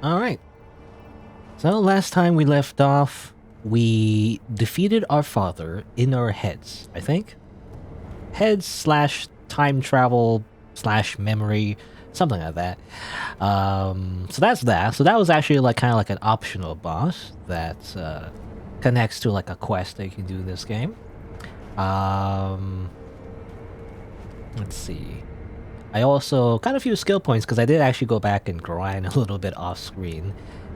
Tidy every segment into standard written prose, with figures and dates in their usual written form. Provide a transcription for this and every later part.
Alright. So last time we left off, we defeated our father in our heads, I think? Heads slash time travel slash memory, something like that. So that's that. So that was actually like kind of like an optional boss that connects to like a quest that you can do in this game. Let's see. I also got a few skill points because I did actually go back and grind a little bit off screen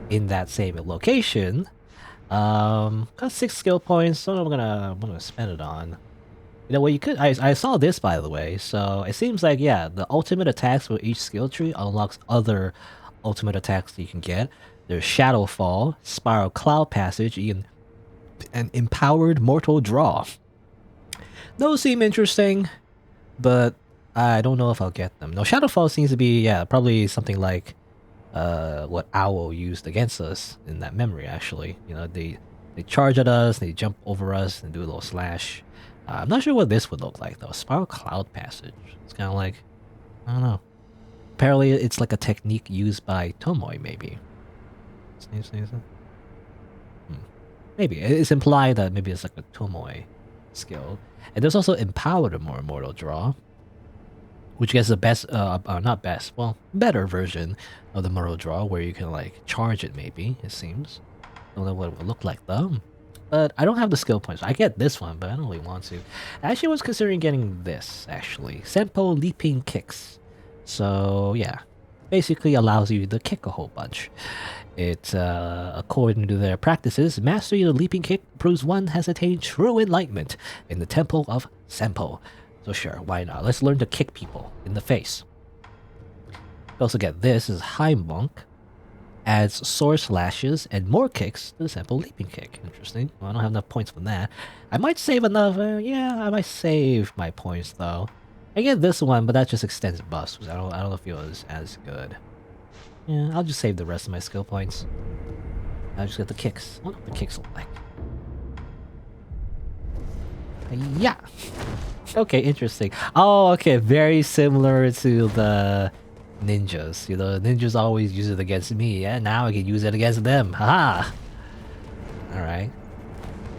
in that same location. Got 6 skill points, so I'm gonna spend it on. You know what you could I saw this by the way, so it seems like yeah, the ultimate attacks for each skill tree unlocks other ultimate attacks that you can get. There's Shadow Fall, Spiral Cloud Passage, and Empowered Mortal Draw. Those seem interesting, but I don't know if I'll get them. No, Shadowfall seems to be, yeah, probably something like what Owl used against us in that memory, actually. You know, they charge at us, they jump over us, and do a little slash. I'm not sure what this would look like, though. Spiral Cloud Passage. It's kind of like, I don't know. Apparently, it's like a technique used by Tomoe, maybe. Maybe. It's implied that maybe it's like a Tomoe skill. And there's also Empowered Mortal Draw, which gets the best, not best, well, better version of the Mortal Draw, where you can, like, charge it, maybe, it seems. Don't know what it would look like, though. But I don't have the skill points. I get this one, but I don't really want to. I actually was considering getting this, actually. Senpo Leaping Kicks. So, yeah. Basically allows you to kick a whole bunch. It, according to their practices, mastery of the leaping kick proves one has attained true enlightenment in the Temple of Senpo. So sure, why not? Let's learn to kick people in the face. We also get this is High Monk. Adds sword slashes and more kicks to the Senpo Leaping Kick. Interesting. Well, I don't have enough points for that. I might save enough. Yeah, I might save my points though. I get this one, but that just extends buffs. I don't feel as good. Yeah, I'll just save the rest of my skill points. I'll just get the kicks. What do the kicks look like? Yeah. Okay, interesting. Oh, okay, very similar to the ninjas. You know, ninjas always use it against me. Yeah, now I can use it against them. Haha. Alright.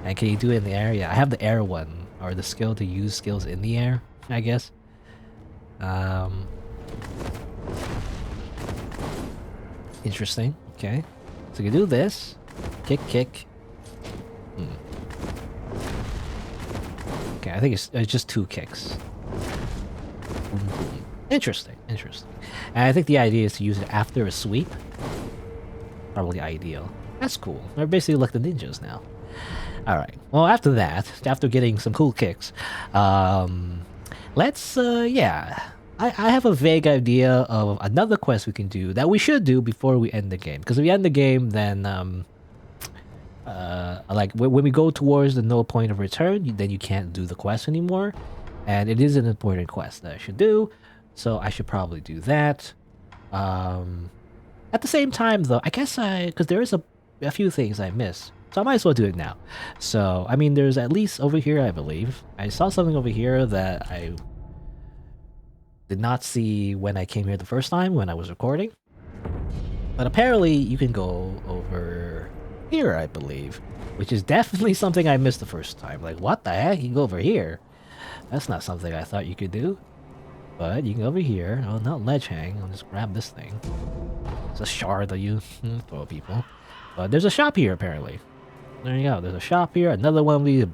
And can you do it in the air? Yeah, I have the air one. Or the skill to use skills in the air, I guess. Interesting. Okay. So you can do this. Kick, kick. Okay, I think it's just 2 kicks. Interesting, interesting. And I think the idea is to use it after a sweep. Probably ideal. That's cool. They're basically like the ninjas now. Alright, well after that, after getting some cool kicks, let's, yeah. I have a vague idea of another quest we can do that we should do before we end the game. Because if we end the game, then, like, when we go towards the no point of return, then you can't do the quest anymore. And it is an important quest that I should do. So I should probably do that. At the same time, though, I guess because there is a few things I miss. So I might as well do it now. So, I mean, there's at least over here, I believe. I saw something over here that I did not see when I came here the first time when I was recording. But apparently, you can go over here, I believe. Which is definitely something I missed the first time. Like, what the heck? You can go over here? That's not something I thought you could do. But you can go over here. Oh, not ledge hang. I'll just grab this thing. It's a shard that you throw at people. But there's a shop here, apparently. There you go. There's a shop here. Another one of these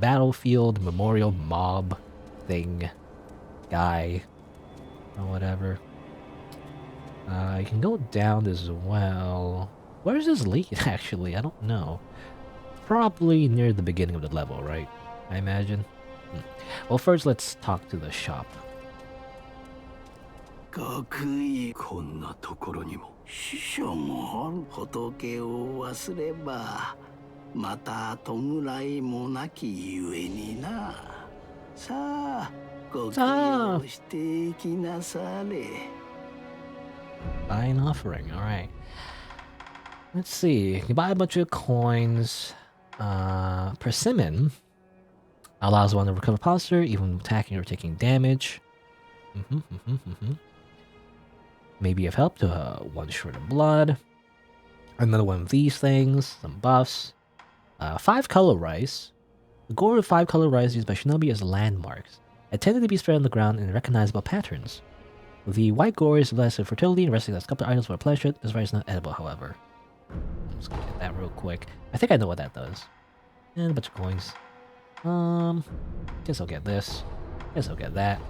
battlefield memorial mob thing. Guy. Or whatever. You can go down as well. Where does this lead, actually? I don't know. Probably near the beginning of the level, right? I imagine. Well, first let's talk to the shop. 学位こんなところにも師匠も仏を忘ればまた弔いもなきゆえになさあご供養していきなされ Buy an offering, alright. Let's see. You can buy a bunch of coins. Persimmon allows one to recover posture even attacking or taking damage. Maybe of help to one short of blood. Another one of these things, some buffs. 5 color rice. The gore of 5 color rice used by shinobi as landmarks. It tended to be spread on the ground in recognizable patterns. The white gore is blessed with fertility and resting as sculpted items for pleasure. This rice is not edible, however. I'm just gonna get that real quick. I think I know what that does. And a bunch of coins. Guess I'll get this. Guess I'll get that.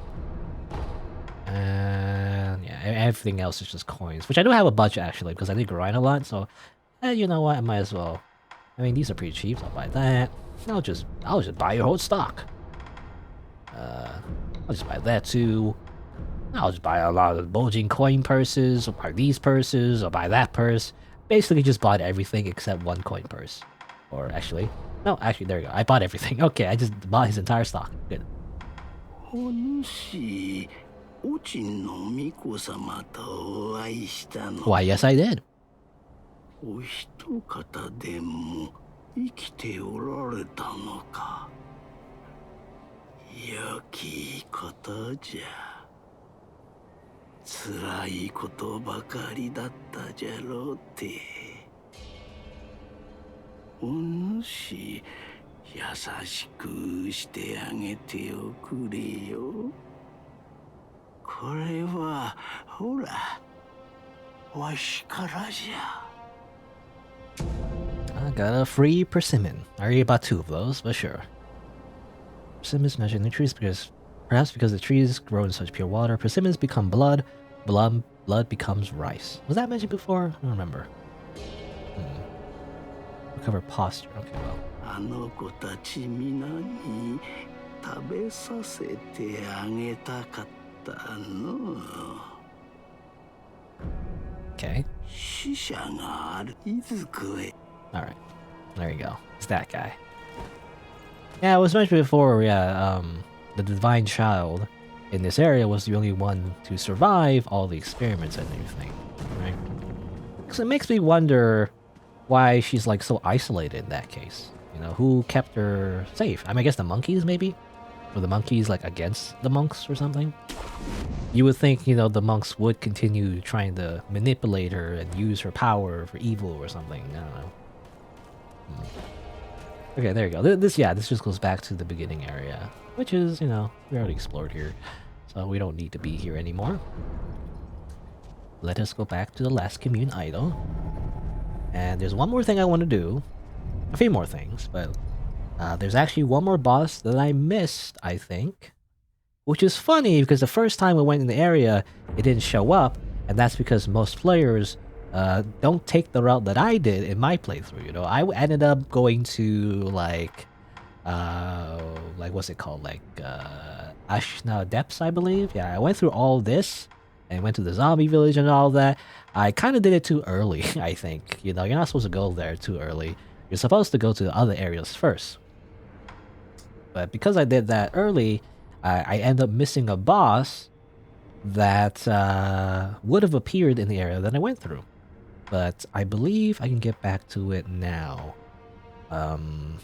And yeah, everything else is just coins, which I do have a budget actually because I did grind a lot. So, you know what? I might as well. I mean, these are pretty cheap. So I'll buy that. I'll just buy your whole stock. I'll just buy that too. I'll just buy a lot of bulging coin purses, or buy these purses, or buy that purse. Basically, just bought everything except one coin purse. Or actually, no, actually, there you go. I bought everything. Okay, I just bought his entire stock. Good. Why, yes, I did. お一方でも生きておられたのか。良きことじゃ。辛いことばかりだったじゃろうて。お主、優しくしてあげておくれよ。これは、ほら、わしからじゃ。I got a free persimmon. I already bought 2 of those, but sure. Persimmons measure in the trees perhaps because the trees grow in such pure water. Persimmons become blood. Blood becomes rice. Was that mentioned before? I don't remember. Recover posture. Okay, well. あの子たち皆に食べさせてあげたかったの。Okay. 死者があるいずこへ。Alright. There you go. It's that guy. Yeah, it was mentioned before, yeah, the divine child in this area was the only one to survive all the experiments and everything, right? So it makes me wonder why she's like so isolated in that case. You know, who kept her safe? I mean, I guess the monkeys maybe? Or the monkeys like against the monks or something? You would think, you know, the monks would continue trying to manipulate her and use her power for evil or something. I don't know. Okay, there you go. This just goes back to the beginning area, which is, you know, we already explored here, so we don't need to be here anymore. Let us go back to the last commune idol. And there's one more thing I want to do. A few more things, but there's actually one more boss that I missed, I think. Which is funny, because the first time we went in the area, it didn't show up, and that's because most players don't take the route that I did in my playthrough, you know? I ended up going to, like what's it called? Like, Ashina depths, I believe? Yeah, I went through all this, and went to the zombie village and all that. I kind of did it too early, I think. You know, you're not supposed to go there too early. You're supposed to go to the other areas first. But because I did that early, I end up missing a boss that would have appeared in the area that I went through. But I believe I can get back to it now. Should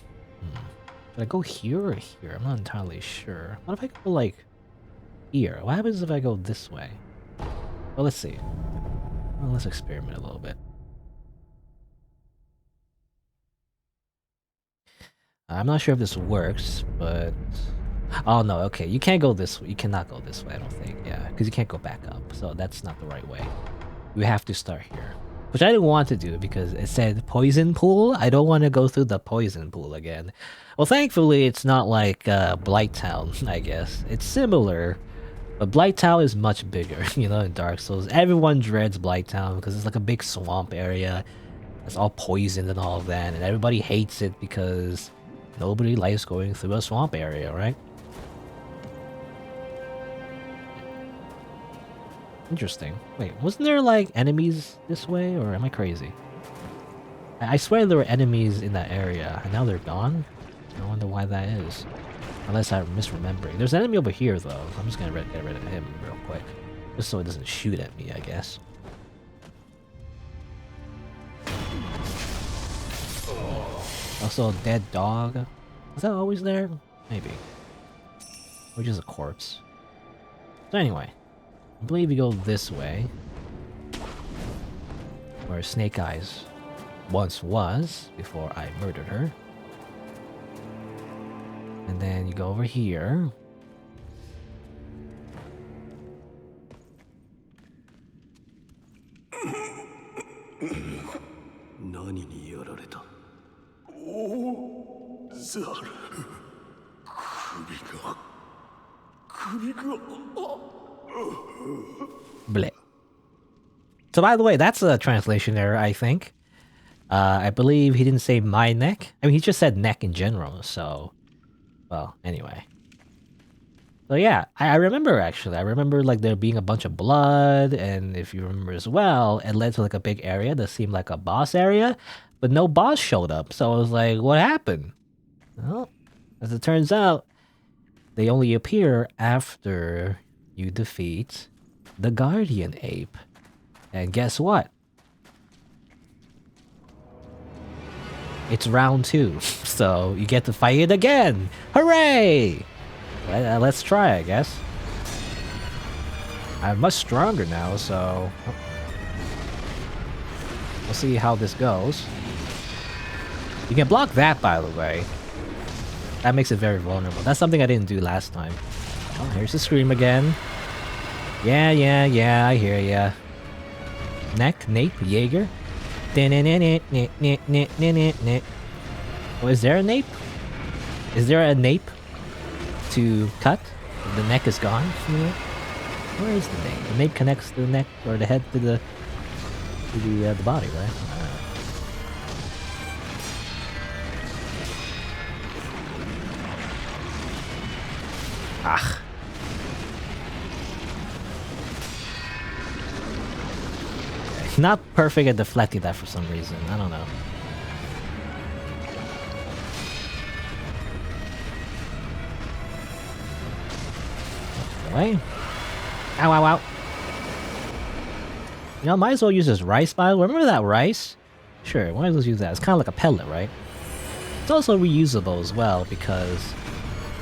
I go here or here? I'm not entirely sure. What if I go, like, here? What happens if I go this way? Well, let's see. Well, let's experiment a little bit. I'm not sure if this works, but... Oh, no, okay. You can't go this way. You cannot go this way, I don't think. Yeah, because you can't go back up. So that's not the right way. We have to start here. Which I didn't want to do because it said poison pool. I don't want to go through the poison pool again. Well, thankfully, it's not like Blight Town, I guess. It's similar, but Blight Town is much bigger, you know, in Dark Souls. Everyone dreads Blight Town because it's like a big swamp area. It's all poisoned and all of that, and everybody hates it because nobody likes going through a swamp area, right? Interesting. Wait, wasn't there like enemies this way, or am I crazy? I swear there were enemies in that area, and now they're gone? I wonder why that is. Unless I'm misremembering. There's an enemy over here, though. I'm just gonna get rid of him real quick. Just so it doesn't shoot at me, I guess. Also, a dead dog. Is that always there? Maybe. Or just a corpse. So anyway. I believe you go this way. Where Snake Eyes once was before I murdered her. And then you go over here. Bleh. So by the way, that's a translation error, I think. I believe he didn't say my neck. I mean, he just said neck in general, so... Well, anyway. So yeah, I remember actually. I remember like there being a bunch of blood, and if you remember as well, it led to like a big area that seemed like a boss area, but no boss showed up. So I was like, what happened? Well, as it turns out, they only appear after you defeat the Guardian Ape. And guess what? It's round 2, so you get to fight it again! Hooray! Let's try, I guess. I'm much stronger now, so... We'll see how this goes. You can block that, by the way. That makes it very vulnerable. That's something I didn't do last time. Oh, here's the scream again. Yeah, I hear ya. Neck, nape, Jaeger. Oh, is there a nape? Is there a nape to cut? The neck is gone. Where is the nape? The nape connects the neck or the head to the body, right? Ah. Not perfect at deflecting that for some reason. I don't know. Away. Ow, ow, ow. You know, might as well use this rice bottle. Remember that rice? Sure, might as well use that. It's kind of like a pellet, right? It's also reusable as well because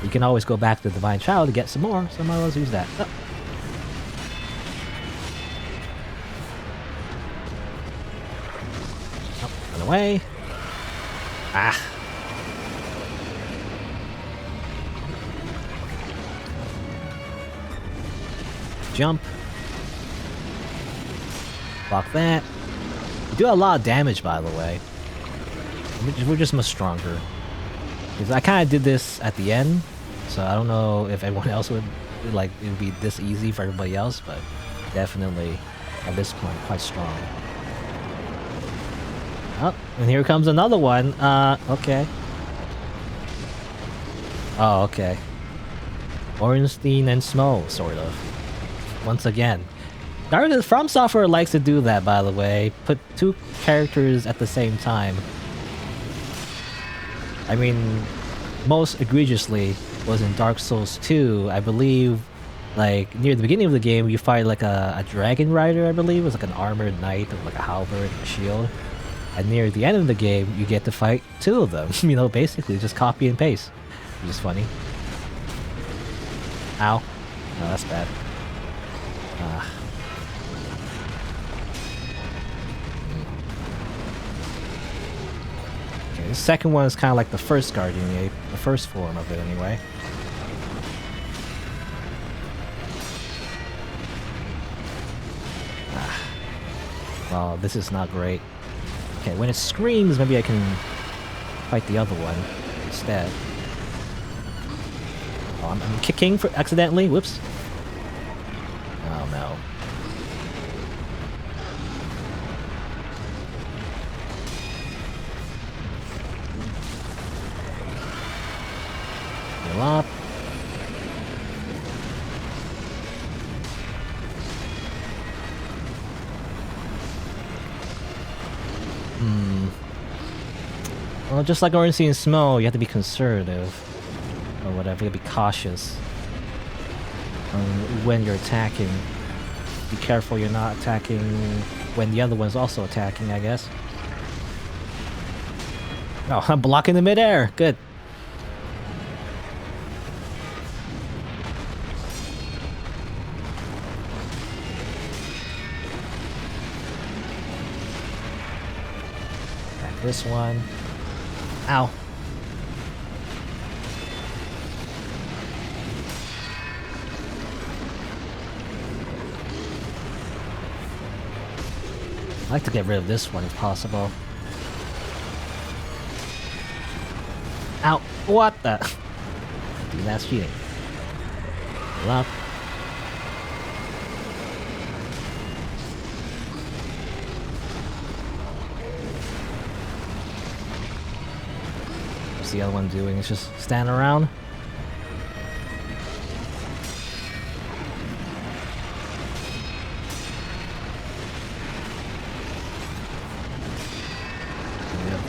you can always go back to the Divine Child to get some more, so might as well use that. Oh. Away. Ah. Jump. Block that. You do a lot of damage, by the way. We're just much stronger. Because I kind of did this at the end, so I don't know if everyone else would, like, it would be this easy for everybody else, but definitely at this point quite strong. Oh, and here comes another one. Okay. Oh, okay. Ornstein and Smo, sort of. Once again. From Software likes to do that, by the way. Put two characters at the same time. I mean, most egregiously was in Dark Souls 2. I believe, like, near the beginning of the game, you fight, like, a dragon rider, I believe. It was like an armored knight with, like, a halberd and a shield. And near the end of the game, you get to fight two of them. You know, basically, just copy and paste. Which is funny. Ow. No, that's bad. Okay, the second one is kind of like the first Guardian Ape. The first form of it, anyway. Well, this is not great. Okay, when it screams, maybe I can fight the other one instead. Oh, I'm kicking for accidentally. Whoops. Oh no. Heal up. Well, just like Ornstein and Smo, you have to be conservative. Or whatever, you have to be cautious. When you're attacking. Be careful you're not attacking when the other one's also attacking, I guess. Oh, I'm blocking the midair. Good. This one. Ow. I'd like to get rid of this one if possible. Ow! What the? Dude, that's cheating. Hold up. What's the other one doing? It's just standing around.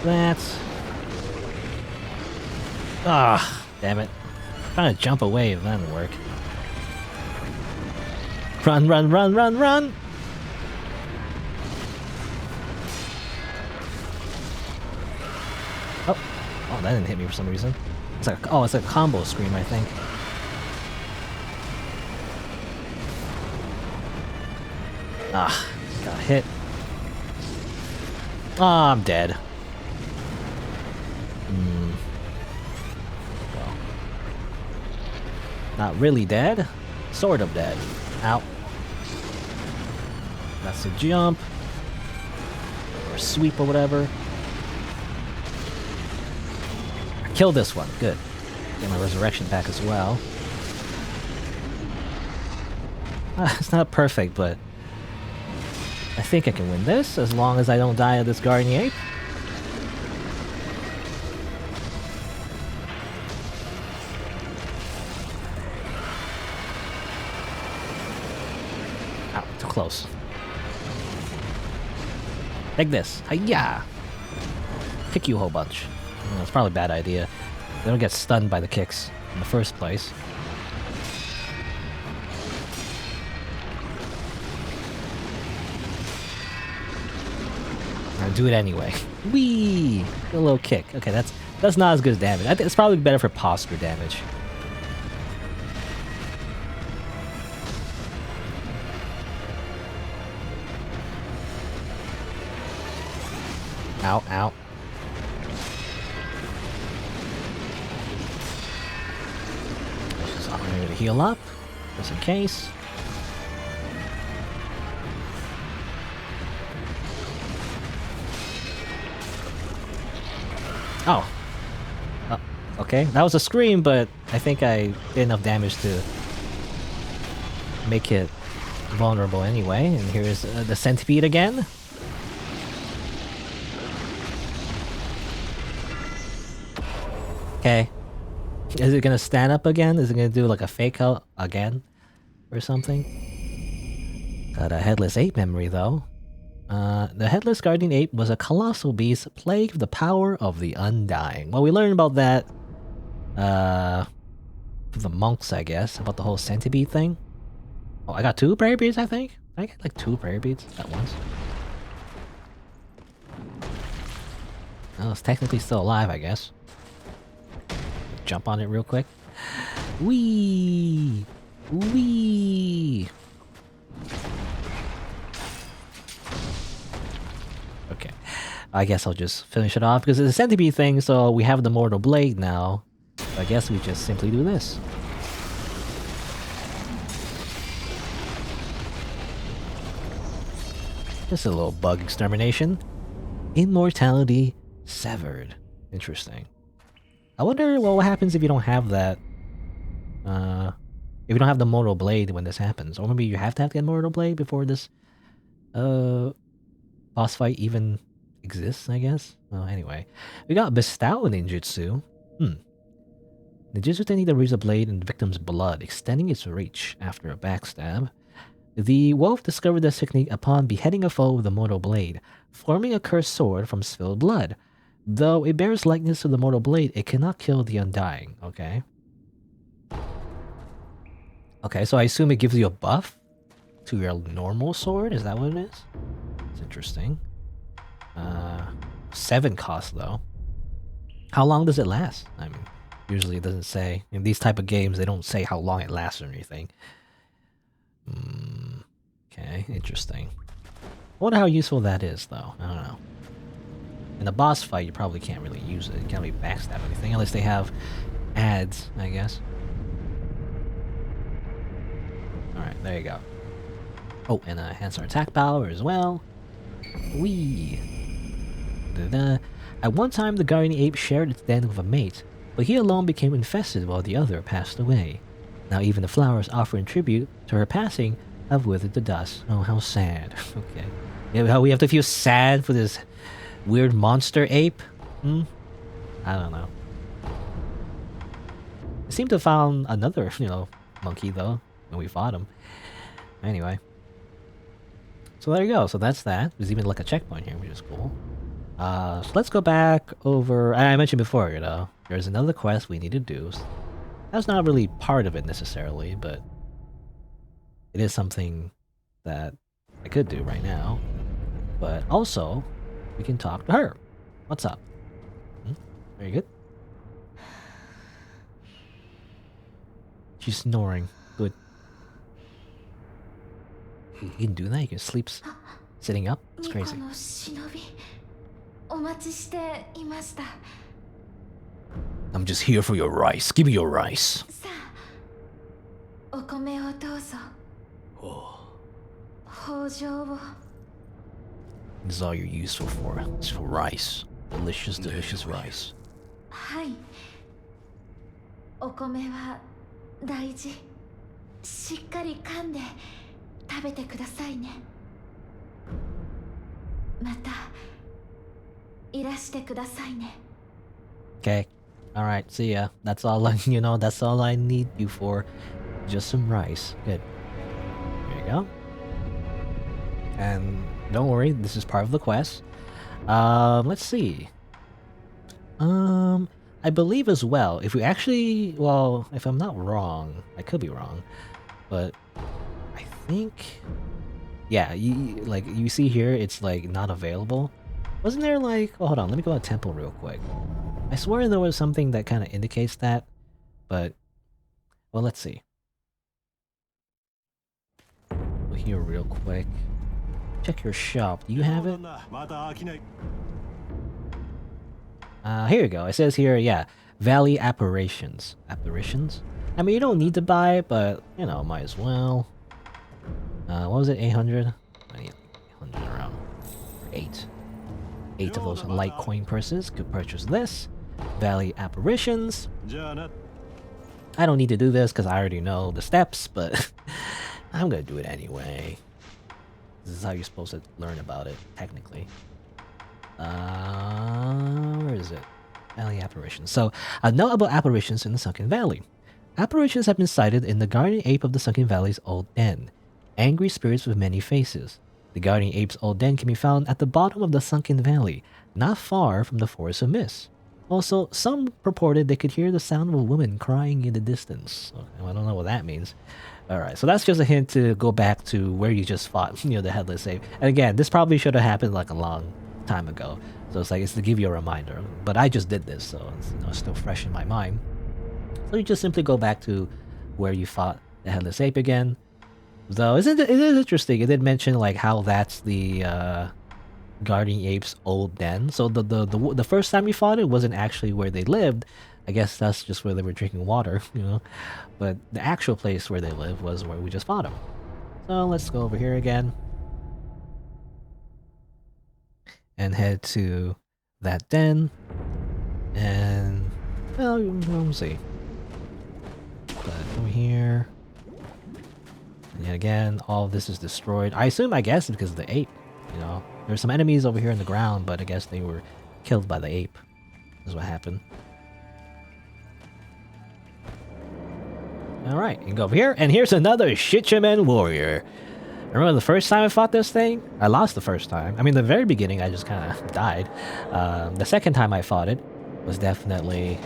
That. Ah, damn it. I'm trying to jump away, if that didn't work. Run, run, run, run, run! Oh, oh, that didn't hit me for some reason. It's like, oh, it's a combo scream, I think. Ah, got hit. Ah, I'm dead. Well, not really dead. Sort of dead. Ow. That's a jump. Or sweep or whatever. Kill this one. Good. Get my resurrection back as well. It's not perfect, but I think I can win this as long as I don't die of this guardian ape. Ow, too close. Like this. Hiya! Kick you a whole bunch. It's probably a bad idea. They don't get stunned by the kicks in the first place. I'll do it anyway. Whee! A little kick. Okay, that's not as good as damage. I think it's probably better for posture damage. Ow, ow. I'm going to heal up, just in case. Oh. Okay. That was a scream, but I think I did enough damage to make it vulnerable anyway. And here's the Centipede again. Okay. Is it gonna stand up again? Is it gonna do like a fake out again? Or something? Got a headless ape memory though. The headless guardian ape was a colossal beast plagued with the power of the undying. Well, we learned about that from the monks, I guess, about the whole centipede thing. Oh, I got 2 prayer beads, I think? Did I get like 2 prayer beads at once? Oh, it's technically still alive, I guess. Jump on it real quick. Whee! Whee! Okay. I guess I'll just finish it off because it's a centipede thing, so we have the mortal blade now. So I guess we just simply do this. Just a little bug extermination. Immortality severed. Interesting. I wonder what happens if you don't have that. If you don't have the mortal blade when this happens. Or maybe you have the mortal blade before this boss fight even exists, I guess. Anyway. We got bestow ninjutsu. Ninjutsu technique that reads a blade in the victim's blood, extending its reach after a backstab. The wolf discovered this technique upon beheading a foe with a mortal blade, forming a cursed sword from spilled blood. Though it bears likeness to the mortal blade, it cannot kill the undying. Okay. Okay, so I assume it gives you a buff to your normal sword? Is that what it is? It's interesting. 7 cost though. How long does it last? I mean, usually it doesn't say. In these type of games, they don't say how long it lasts or anything. Okay, interesting. I wonder how useful that is though. I don't know. In a boss fight, you probably can't really use it. You can't really backstab anything unless they have ads, I guess. Alright, there you go. Oh, and enhance our attack power as well. Whee! Da-da. At one time, the guardian ape shared its den with a mate, but he alone became infested while the other passed away. Now even the flowers offering tribute to her passing have withered to dust. Oh, how sad. Okay. Yeah, how we have to feel sad for this weird monster ape? I don't know. I seem to have found another, monkey though, when we fought him. Anyway. So there you go. So that's that. There's even like a checkpoint here, which is cool. So let's go back over... I mentioned before, there's another quest we need to do. That's not really part of it necessarily, but it is something that I could do right now. But also, we can talk to her. What's up? Very good. She's snoring. Good. You can do that? You can sleep sitting up? It's crazy. I'm just here for your rice. Give me your rice. This is all you're useful for. It's for rice. Delicious, delicious rice. Okay. Alright, see ya. That's all that's all I need you for. Just some rice. Good. There you go. And don't worry, this is part of the quest. Let's see. I believe as well, if we actually, well, if I'm not wrong, I could be wrong, but I think, yeah, you see here, it's like not available. Wasn't there like, oh, hold on, let me go to temple real quick. I swear there was something that kind of indicates that, but, well, let's see. Go here real quick. Check your shop. Do you have it? Here you go. It says here, yeah, Valley Apparitions. Apparitions? I mean, you don't need to buy it, but, might as well. What was it, 800? I need 800 around. 8. 8 of those Litecoin purses. Could purchase this. Valley Apparitions. I don't need to do this because I already know the steps, but I'm gonna do it anyway. This is how you're supposed to learn about it, technically. Where is it? Valley Apparitions. So, know about apparitions in the Sunken Valley. Apparitions have been sighted in the guardian ape of the Sunken Valley's old den. Angry spirits with many faces. The guardian ape's old den can be found at the bottom of the Sunken Valley, not far from the Forest of Mist. Also, some purported they could hear the sound of a woman crying in the distance. Okay, well, I don't know what that means. Alright, so that's just a hint to go back to where you just fought, the headless ape. And again, this probably should have happened like a long time ago. So it's to give you a reminder. But I just did this, so it's still fresh in my mind. So you just simply go back to where you fought the headless ape again. Though, it is interesting. It did mention like how that's the guardian ape's old den. So the first time we fought it wasn't actually where they lived. I guess that's just where they were drinking water, But the actual place where they live was where we just fought them. So let's go over here again. And head to that den. And, well, we'll see. But over here. And yet again, all of this is destroyed. I guess, because of the ape, There's some enemies over here in the ground, but I guess they were killed by the ape. Is what happened. Alright, you can go over here, and here's another Shichimen warrior. Remember the first time I fought this thing? I lost the first time. I mean, the very beginning, I just kind of died. The second time I fought it was definitely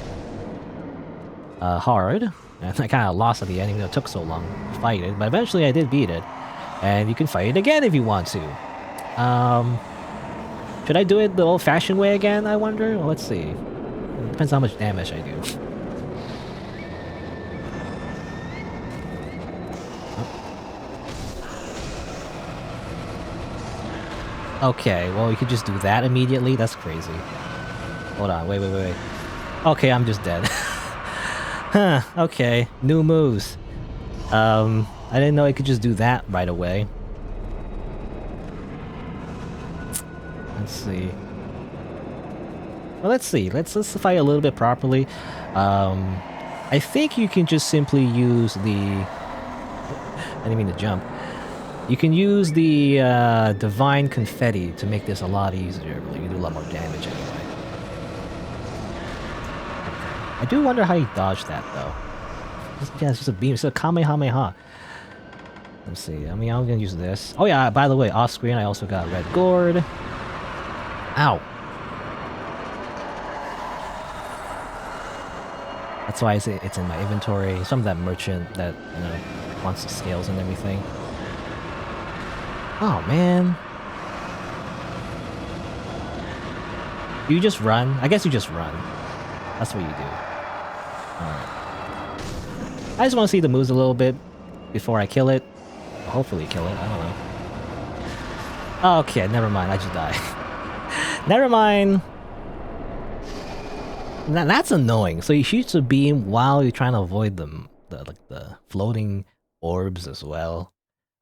hard. And I kind of lost at the end, even though it took so long to fight it. But eventually I did beat it. And you can fight it again if you want to. Should I do it the old-fashioned way again, I wonder? Well, let's see. It depends how much damage I do. Okay, well, you could just do that immediately? That's crazy. Hold on, wait. Okay, I'm just dead. Huh, okay. New moves. I didn't know I could just do that right away. Let's see. Well, let's see. Let's fight a little bit properly. I think you can just simply use the... I didn't mean to jump. You can use the divine confetti to make this a lot easier. Like, you do a lot more damage anyway. I do wonder how you dodge that though. Yeah, it's just a beam. It's a Kamehameha. Let's see. I mean, I'm gonna use this. Oh yeah, by the way, off screen I also got red gourd. Ow. That's why it's in my inventory. Some of that merchant that, you know, wants the scales and everything. Oh man. You just run? I guess you just run. That's what you do. Alright. I just want to see the moves a little bit before I kill it. Hopefully kill it, I don't know. Okay, never mind, I just died. Never mind. That's annoying. So you shoot a beam while you're trying to avoid them, the floating orbs as well.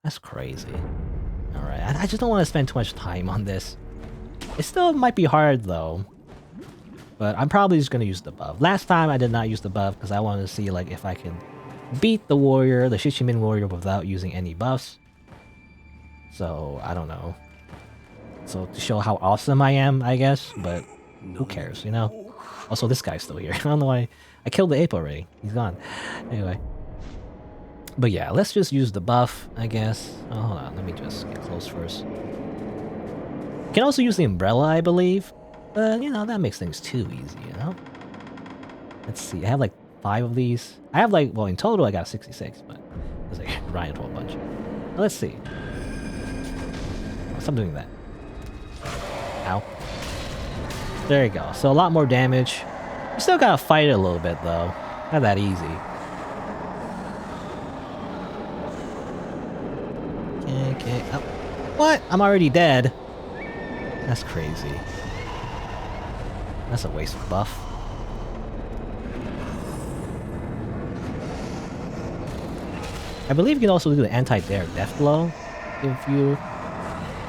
That's crazy. Alright, I just don't want to spend too much time on this. It still might be hard though. But I'm probably just going to use the buff. Last time I did not use the buff because I wanted to see like if I can beat the warrior, the Shishimin warrior, without using any buffs. So, I don't know. So, to show how awesome I am, I guess. But who cares, you know? Also, this guy's still here. I don't know why. I killed the ape already. He's gone. Anyway. But yeah, let's just use the buff, I guess. Oh, hold on. Let me just get close first. You can also use the umbrella, I believe. But, you know, that makes things too easy, you know? Let's see. I have like 5 of these. I have like, well, in total I got 66, but there's like Ryan to a bunch. But let's see. Oh, stop doing that. Ow. There you go. So a lot more damage. You still gotta fight it a little bit though. Not that easy. Okay. Oh. What? I'm already dead. That's crazy. That's a waste of buff. I believe you can also do the anti-bear death blow if you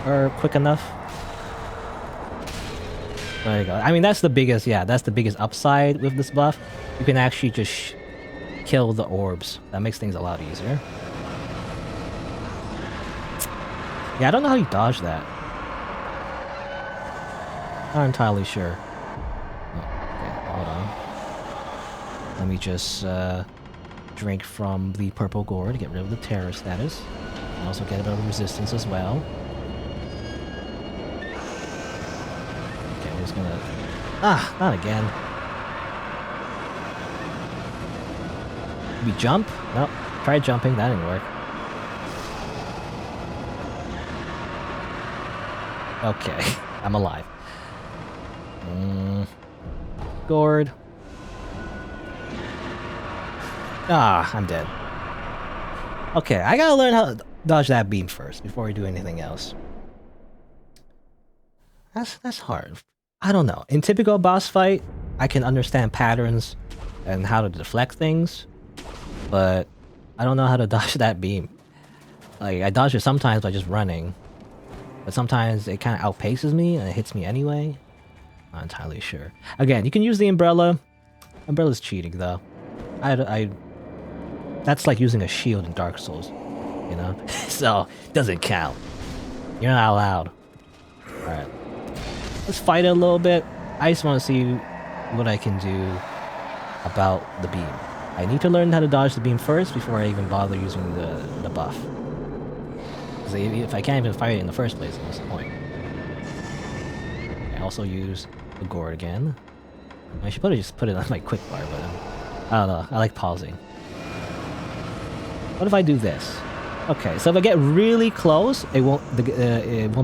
are quick enough. There you go. I mean, that's the biggest, yeah, that's the biggest upside with this buff. You can actually just kill the orbs. That makes things a lot easier. Yeah, I don't know how you dodge that. Not entirely sure. Oh, okay, hold on. Let me just drink from the purple gourd to get rid of the terror status. And also get a bit of resistance as well. Okay, we're just gonna... Ah, not again. We jump? Nope. Tried jumping, that didn't work. Okay, I'm alive. Gourd. Ah, I'm dead. Okay, I gotta learn how to dodge that beam first before we do anything else. That's hard. I don't know. In typical boss fight, I can understand patterns and how to deflect things, but I don't know how to dodge that beam. Like, I dodge it sometimes by just running, but sometimes it kind of outpaces me and it hits me anyway. Not entirely sure. Again, you can use the umbrella. Umbrella's cheating though. That's like using a shield in Dark Souls, you know? So, doesn't count. You're not allowed. Alright. Let's fight it a little bit. I just want to see what I can do about the beam. I need to learn how to dodge the beam first before I even bother using the buff. Because if I can't even fight it in the first place, then what's the point? I also use the gourd again. I should probably just put it on my quick bar, but I don't know. I like pausing. What if I do this? Okay, so if I get really close, it won't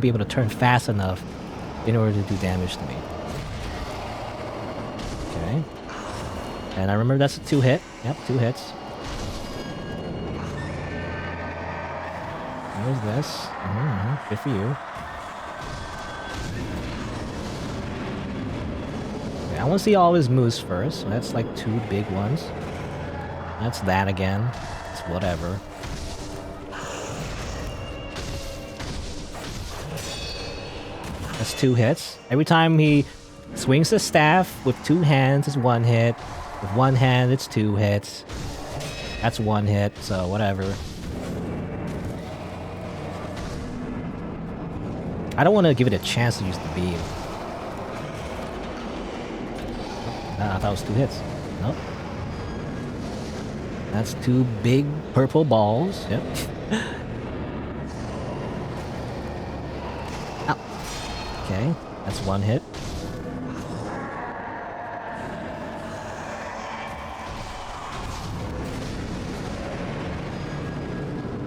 be able to turn fast enough in order to do damage to me. Okay. And I remember that's a 2-hit. Yep, 2 hits. Here's this. Good for you. I want to see all his moves first. So that's like 2 big ones. That's that again. It's whatever. That's 2 hits. Every time he swings the staff with 2 hands, it's 1 hit. With 1 hand, it's 2 hits. That's 1 hit, so whatever. I don't want to give it a chance to use the beam. I thought it was 2 hits. Nope. That's 2 big purple balls. Yep. Ow. Okay, that's 1 hit.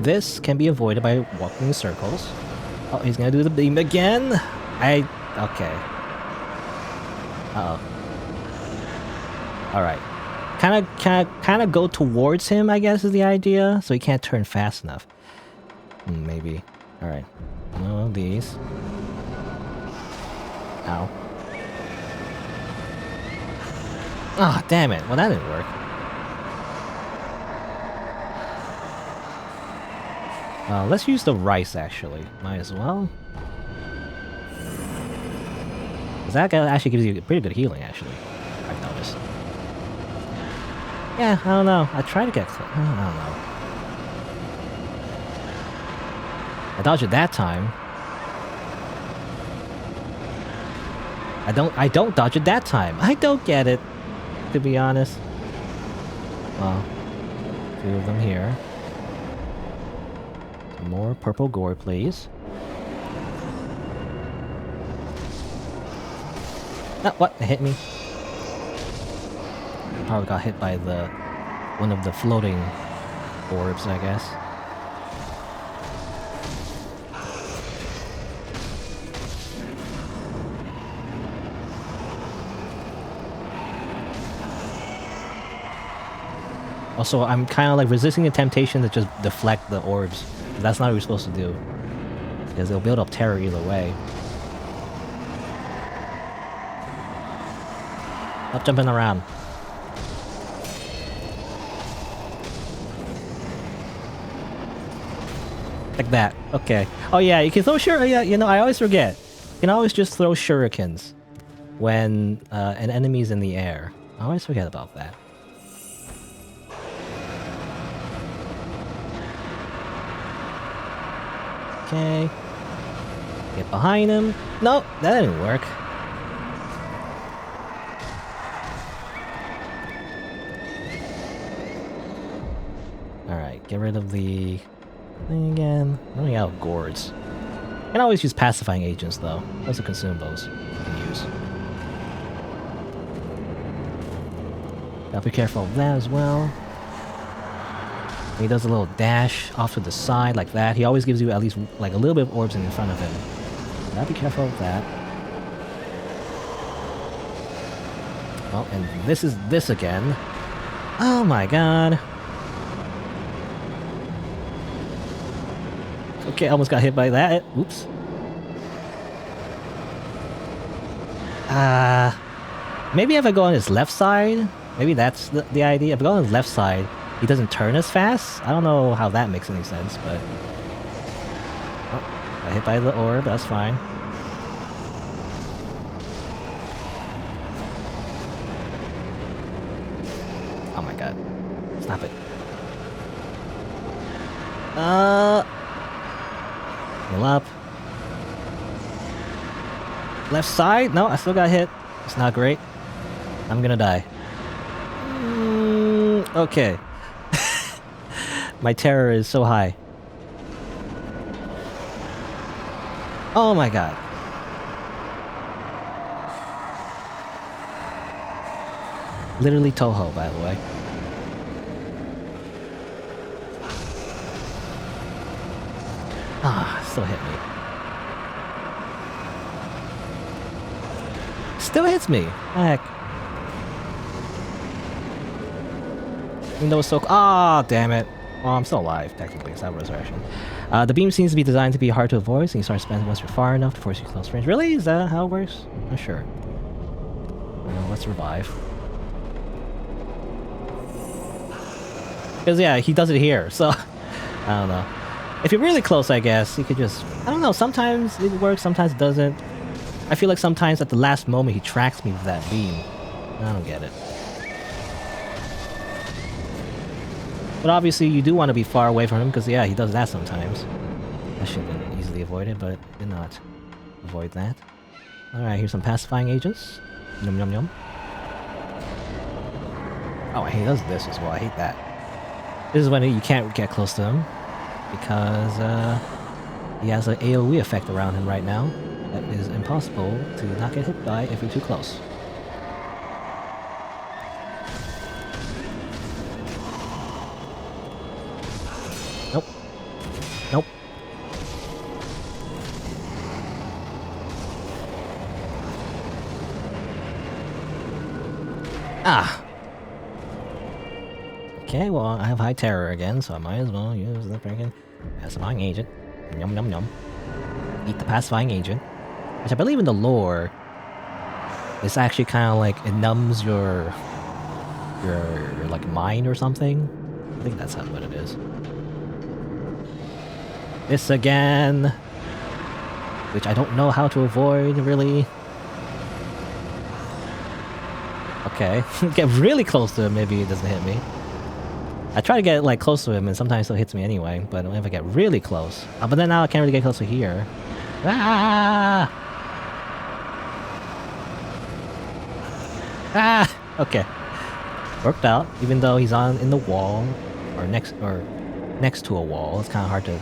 This can be avoided by walking in circles. Oh, he's gonna do the beam again. Okay. Uh-oh. All right. Kind of go towards him, I guess, is the idea, so he can't turn fast enough. Maybe. All right. One of these. Ow. Ah, damn it. Well, that didn't work. Let's use the rice, actually. Might as well. Because that guy actually gives you pretty good healing, actually. I've noticed. Yeah, I don't know. I try to get... I don't know. I dodged it that time. I don't dodge it that time. I don't get it, to be honest. Well, 2 of them here. Some more purple gore, please. Ah, what? It hit me. Probably got hit by one of the floating orbs, I guess. Also, I'm kind of like resisting the temptation to just deflect the orbs. That's not what you're supposed to do. Because they'll build up terror either way. Stop jumping around. Like that. Okay. Oh yeah, you can throw yeah, you know, I always forget. You can always just throw shurikens when an enemy's in the air. I always forget about that. Okay. Get behind him. Nope, that didn't work. Alright, get rid of the thing again. Running out of gourds. You can always use pacifying agents though. Those are consumables you can use. Gotta be careful of that as well. He does a little dash off to the side like that. He always gives you at least like a little bit of orbs in front of him. Gotta be careful of that. Oh, and this is this again. Oh my god. Okay, almost got hit by that. Oops. Maybe if I go on his left side, maybe that's the idea. If I go on his left side, he doesn't turn as fast. I don't know how that makes any sense, but... Oh, got hit by the orb, that's fine. Oh my god. Stop it. Heal up. Left side? No, I still got hit. It's not great. I'm gonna die. Okay. My terror is so high. Oh my god. Literally Toho, by the way. Ah, still hit me. Still hits me. Heck. Even though it's so... Ah, damn it. Well, I'm still alive, technically. It's not resurrection. The beam seems to be designed to be hard to avoid, so you start spending once you're far enough to force you close range. Really? Is that how it works? I'm not sure. let's revive. Because, yeah, he does it here, so... I don't know. If you're really close, I guess, you could just... I don't know, sometimes it works, sometimes it doesn't. I feel like sometimes at the last moment he tracks me with that beam. I don't get it. But obviously you do want to be far away from him, because, yeah, he does that sometimes. That should have been easily avoided, but did not avoid that. Alright, here's some pacifying agents. Yum yum yum. Oh, he does this as well, I hate that. This is when you can't get close to him, because he has an AoE effect around him right now that is impossible to not get hit by if you're too close. Nope. Nope. Ah! Okay, well, I have high terror again, so I might as well use the freaking pacifying agent. Yum yum yum. Eat the pacifying agent. Which I believe in the lore, it's actually kind of like, it numbs your like mind or something. I think that's what it is. This again! Which I don't know how to avoid, really. Okay, get really close to him, maybe it doesn't hit me. I try to get like close to him and sometimes it still hits me anyway, but if I get really close... but then now I can't really get close to here. Ah! Ah! Okay. Worked out, even though he's in the wall, or next to a wall. It's kind of hard to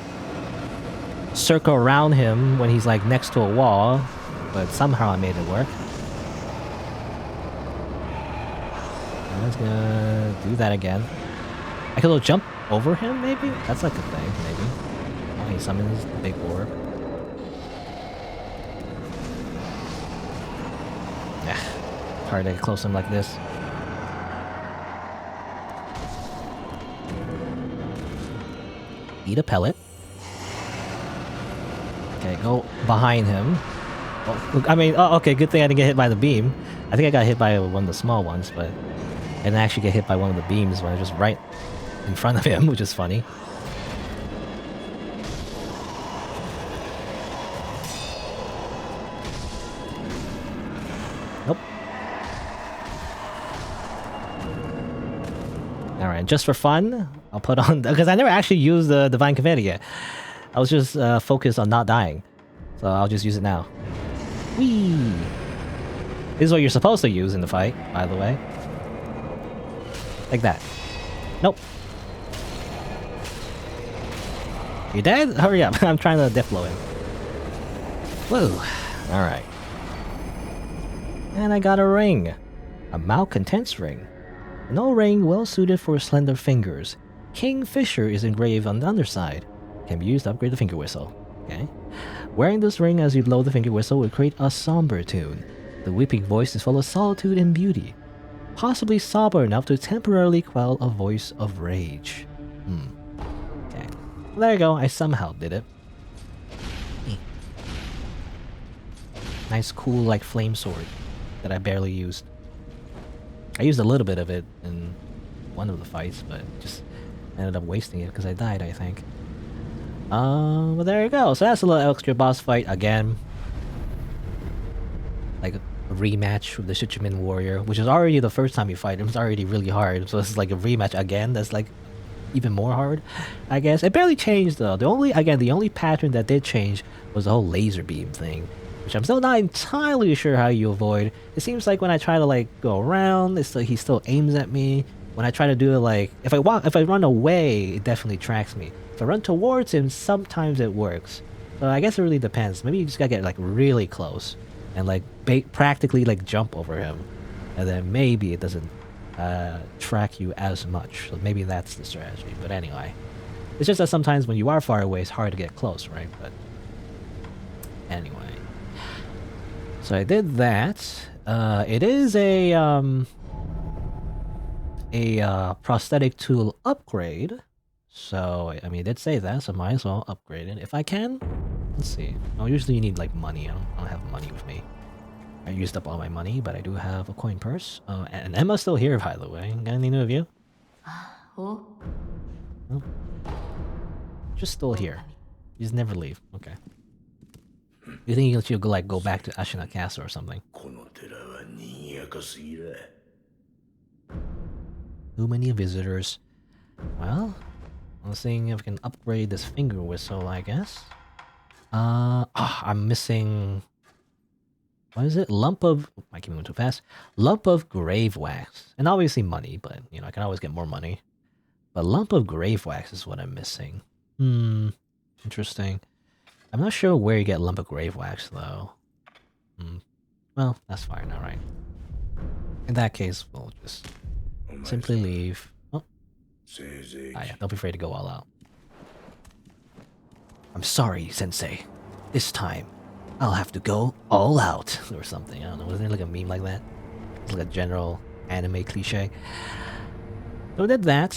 circle around him when he's like next to a wall, but somehow I made it work. Let's go do that again. I could jump over him, maybe? That's like a thing, maybe. Oh, he summons the big orb. Yeah, hard to get close to him like this. Eat a pellet. Okay, go behind him. Oh, I mean, oh, okay, good thing I didn't get hit by the beam. I think I got hit by one of the small ones, but I didn't actually get hit by one of the beams when I was just right in front of him, which is funny. Nope. Alright, just for fun, I'll put on... because I never actually used the Divine Confetti yet. I was just focused on not dying. So I'll just use it now. Whee! This is what you're supposed to use in the fight, by the way. Like that. Nope. You dead? Hurry up. I'm trying to death blow him. Whoa. Alright. And I got a ring. A malcontents ring. An old ring well suited for slender fingers. Kingfisher is engraved on the underside. Can be used to upgrade the finger whistle. Okay. Wearing this ring as you blow the finger whistle will create a somber tune. The weeping voice is full of solitude and beauty. Possibly somber enough to temporarily quell a voice of rage. Okay. Well, there you go. I somehow did it. Nice, cool, like, flame sword that I barely used. I used a little bit of it in one of the fights, but just ended up wasting it because I died, I think. But there you go. So that's a little extra boss fight again. Like a rematch with the Shichiman warrior, which is already the first time you fight him. It's already really hard. So it's like a rematch again. That's like even more hard, I guess. It barely changed though. The only pattern that did change was the whole laser beam thing, which I'm still not entirely sure how you avoid. It seems like when I try to like go around, it's like he still aims at me. When I try to do it, like if I run away, it definitely tracks me. If I run towards him, sometimes it works. So I guess it really depends. Maybe you just gotta get like really close and like practically like jump over him, and then maybe it doesn't track you as much. So maybe that's the strategy. But anyway, it's just that sometimes when you are far away, it's hard to get close, right? But anyway, so I did that. It is a prosthetic tool upgrade. So, I mean, it did say that, so I might as well upgrade it if I can. Let's see. Oh, usually you need, like, money. I don't have money with me. I used up all my money, but I do have a coin purse. And Emma's still here, by the way. Got any new of you? Oh, No? Just still here. You just never leave. Okay. You think she'll go back to Ashina Castle or something? この寺は賑やかすぎる。 Too many visitors. Well, I'm seeing if I can upgrade this finger whistle, I guess. I'm missing... What is it? Lump of... I keep moving too fast. Lump of grave wax. And obviously money, but, you know, I can always get more money. But lump of grave wax is what I'm missing. Interesting. I'm not sure where you get lump of grave wax, though. Well, that's fine, alright. In that case, we'll just simply leave. Oh. Yeah, don't be afraid to go all out. I'm sorry, Sensei. This time, I'll have to go all out. Or something, I don't know. Wasn't there like a meme like that? It's like a general anime cliche. So we did that.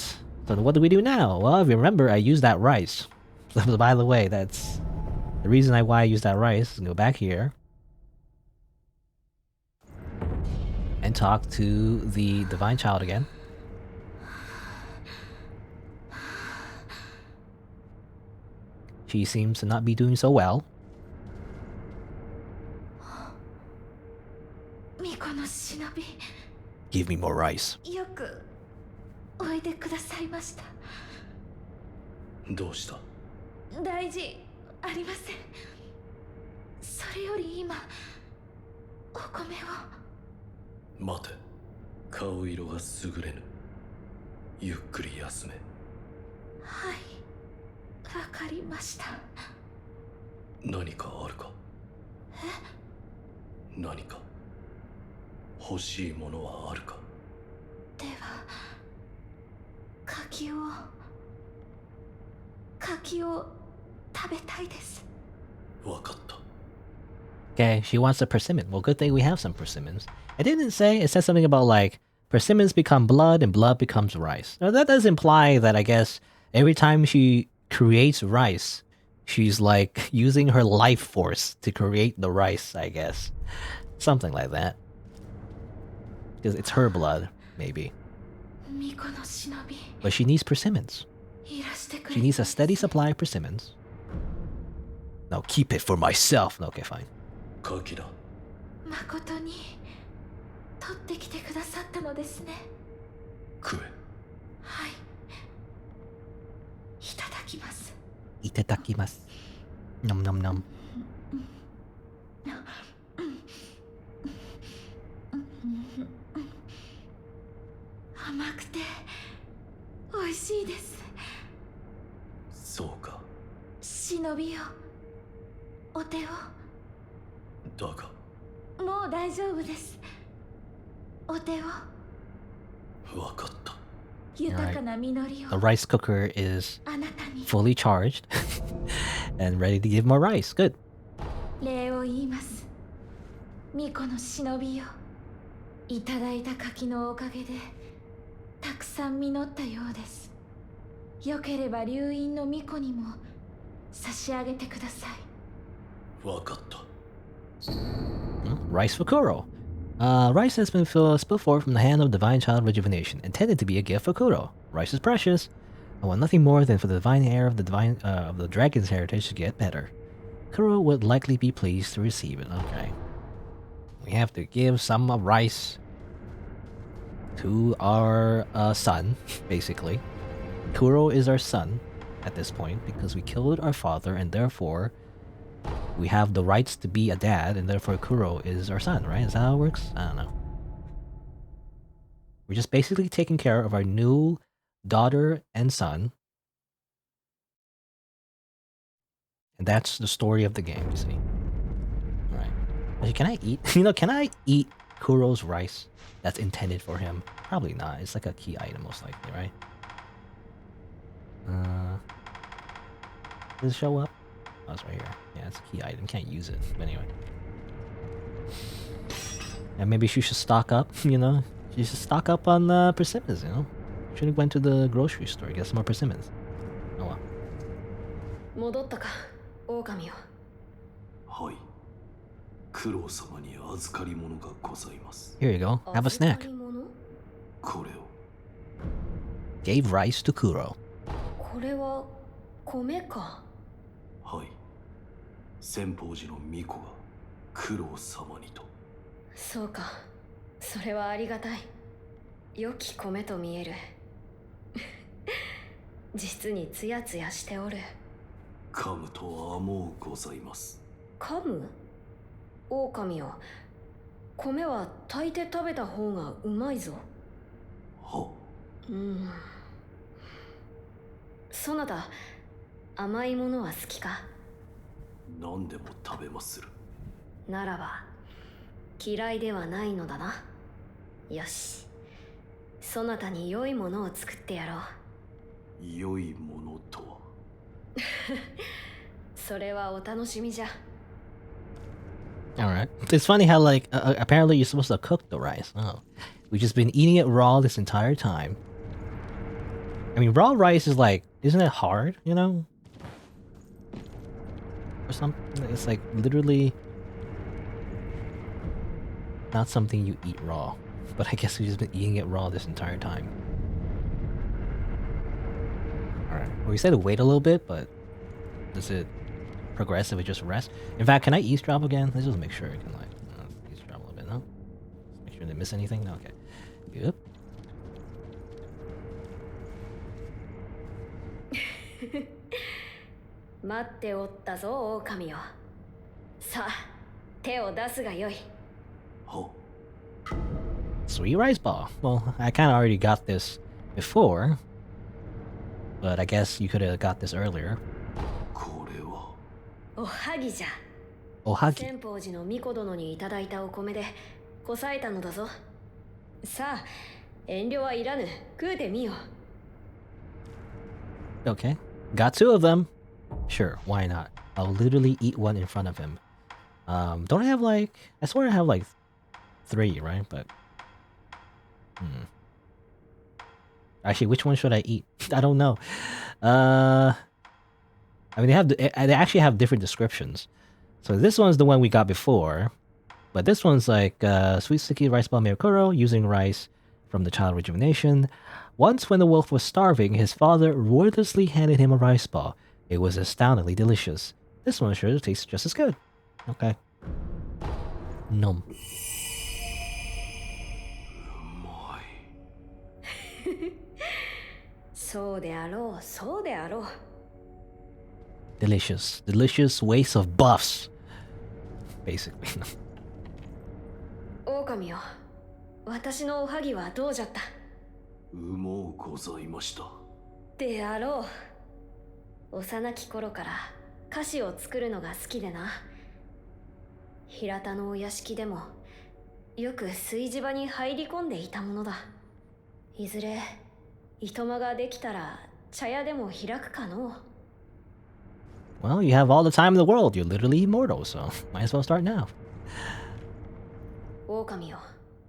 So what do we do now? Well, if you remember, I used that rice. So by the way, that's the reason why I used that rice. Go back here. And talk to the Divine Child again. She seems to not be doing so well. Give me more rice. おいでくださいました。どうした？大事ありません。それより今お米を。待て。顔色が優れぬ。ゆっくり休め。はい、わかりました。何かあるか？何か欲しいものはあるか？では。柿を食べたいです。わかった。 Okay, she wants a persimmon. Well, good thing we have some persimmons. It didn't say, it said something about like, persimmons become blood and blood becomes rice. Now that does imply that I guess every time she creates rice, she's like using her life force to create the rice, I guess. Something like that. Because it's her blood, maybe. But she needs persimmons. She needs a steady supply of persimmons. No, keep it for myself. Okay, fine. 柿だ。誠に取ってきてくださったのですね。食え。はい。いただきます。いただきます。Nom nom nom. The rice cooker is fully charged and ready to give more rice. Good. 礼を言います。巫女の忍びよ。いただいた柿のおかげでたくさん実ったようです。よければ流院の巫女にも差し上げてください。わかった。Rice for Kuro. Rice has been spilled forth from the hand of Divine Child Rejuvenation, intended to be a gift for Kuro. Rice is precious. I want nothing more than for the divine heir of the dragon's heritage to get better. Kuro would likely be pleased to receive it. Okay. We have to give some rice to our son, basically. Kuro is our son at this point because we killed our father and therefore we have the rights to be a dad and therefore Kuro is our son, right? Is that how it works? I don't know. We're just basically taking care of our new daughter and son. And that's the story of the game, you see. Alright. Actually, can I eat? Can I eat Kuro's rice that's intended for him? Probably not. It's like a key item, most likely, right? Does it show up? Oh, it's right here. Yeah, it's a key item. Can't use it. But anyway. And maybe she should stock up, She should stock up on persimmons, Should have went to the grocery store, get some more persimmons. Oh well. 戻ったか、狼よ。はい。九郎様に預かり物がございます。 Here you go. Have a snack. これを Gave rice to Kuro. これは米か。はい。先方寺の巫女が九郎様にと。そうか、それはありがたい。良き米と見える。実にツヤツヤしておる。噛むとはもうございます。噛む？狼よ、米は炊いて食べた方がうまいぞ。は。そなた、甘いものは好きか？何でも食べまする。ならば嫌いではないのだな。よし、そなたに良いものを作ってやろう。良いものとは。それはお楽しみじゃ。 Alright. It's funny how, like, apparently you're supposed to cook the rice. Oh. We've just been eating it raw this entire time. I mean, raw rice is like, isn't it hard, you know? Or something? It's like literally not something you eat raw. But I guess we've just been eating it raw this entire time. Alright. Well, we said to wait a little bit, but does it progress if we just rest? In fact, can I eavesdrop again? Let's just make sure I can, like, eavesdrop a little bit, no? Make sure I didn't miss anything? No, okay. Yep. 待っておったぞ、狼よ。さあ、手を出すがよい。は。 Sweet rice ball. Well, I kind of already got this before, but I guess you could have got this earlier. これは。おはぎじゃ。 Ohagi. 先方寺の巫女殿にいただいたお米でこさえたのだぞ。さあ、遠慮はいらぬ。食うてみよ。 Okay. Got two of them. Sure, why not? I'll literally eat one in front of him. Don't I have like... I swear I have like 3, right? But... Actually, which one should I eat? I don't know. I mean, they actually have different descriptions. So this one's the one we got before. But this one's like, sweet sticky rice ball Mirokuro, using rice from the child rejuvenation. Once when the wolf was starving, his father wordlessly handed him a rice ball. It was astoundingly delicious. This one sure tastes just as good. Okay. Nom. そうであろう、そうであろう。 Delicious. Delicious waste of buffs. Basically. 狼よ、私のおはぎはどうじゃった？うもうございました。であろう。幼き頃から菓子を作るのが好きでな。平田のお屋敷でもよく炊事場に入り込んでいたものだ。いずれいとまができたら茶屋でも開くかの。 Well, you have all the time in the world. You're literally immortal, so might as well start now. 狼よ。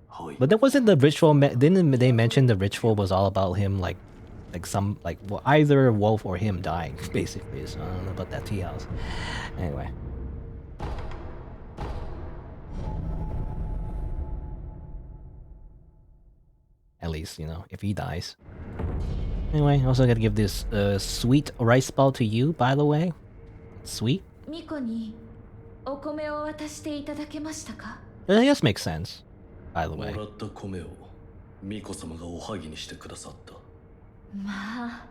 はい。 But there wasn't the ritual. Didn't they mention the ritual was all about him, like some, like, well, either Wolf or him dying, basically. So I don't know about that tea house. Anyway. At least, you know, if he dies. Anyway, also gotta give this sweet rice ball to you, by the way. Sweet? 巫女にお米を渡していただけましたか？ I guess makes sense, by the も way. らった米を巫女様がおはぎにしてくださった。まあ、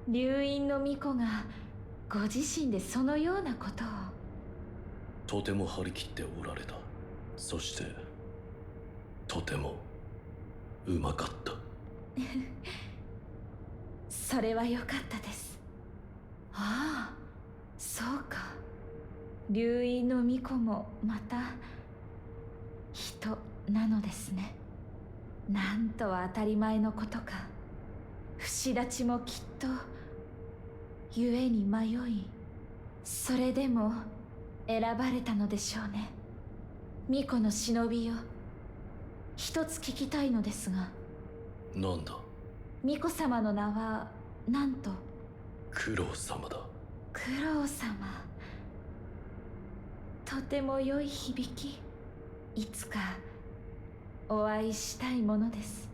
流院の巫女がご自身でそのようなことを。とても張り切っておられた。そしてとてもうまかった。それは良かったです。ああ、そうか。流院の巫女もまた人なのですね。なんとは当たり前のことか。不死立ちもきっと故に迷い、それでも選ばれたのでしょうね。巫女の忍びよ、一つ聞きたいのですが。なんだ？巫女様の名はなんと？九郎様だ。九郎様。とても良い響き。いつかお会いしたいものです。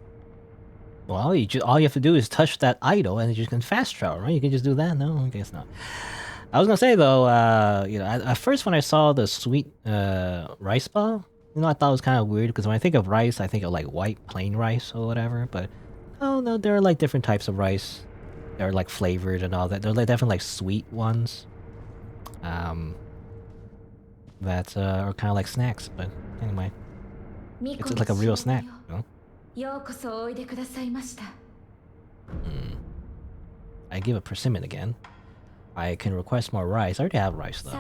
Well, all you have to do is touch that idol and you can fast travel, right? You can just do that? No, I guess not. I was gonna say though, at first when I saw the sweet rice ball, I thought it was kind of weird because when I think of rice, I think of like white plain rice or whatever. But oh no, there are like different types of rice. They're like flavored and all that. They're like definitely like sweet ones. That are kind of like snacks. But anyway, it's like a real snack. I give a persimmon again. I can request more rice. I already have rice though.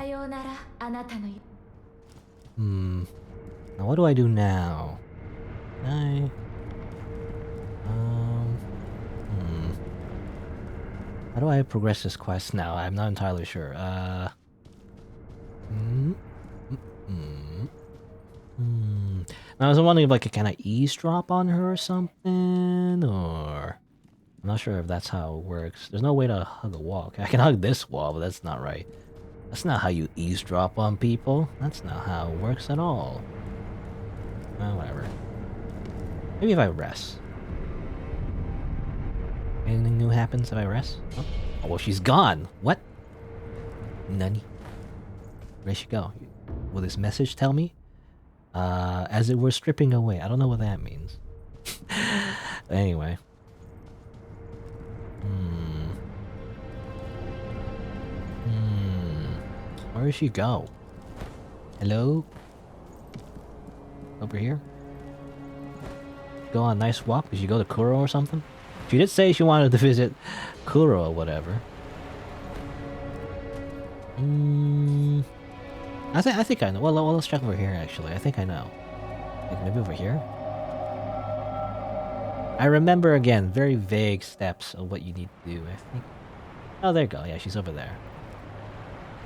Now what do I do now? How do I progress this quest now? I'm not entirely sure. I was wondering if can I eavesdrop on her or something, or I'm not sure if that's how it works. There's no way to hug a wall. I can hug this wall, but that's not right. That's not how you eavesdrop on people. That's not how it works at all. Well, whatever. Maybe if I rest. Anything new happens if I rest? Oh, well, she's gone. What? Nani? Where'd she go? Will this message tell me? As it were stripping away. I don't know what that means. Anyway. Where did she go? Hello? Over here? Go on a nice walk? Did she go to Kuro or something? She did say she wanted to visit Kuro or whatever. I think I know. Well, let's check over here actually. I think I know. Like maybe over here? I remember again, very vague steps of what you need to do, I think. Oh, there you go. Yeah, she's over there.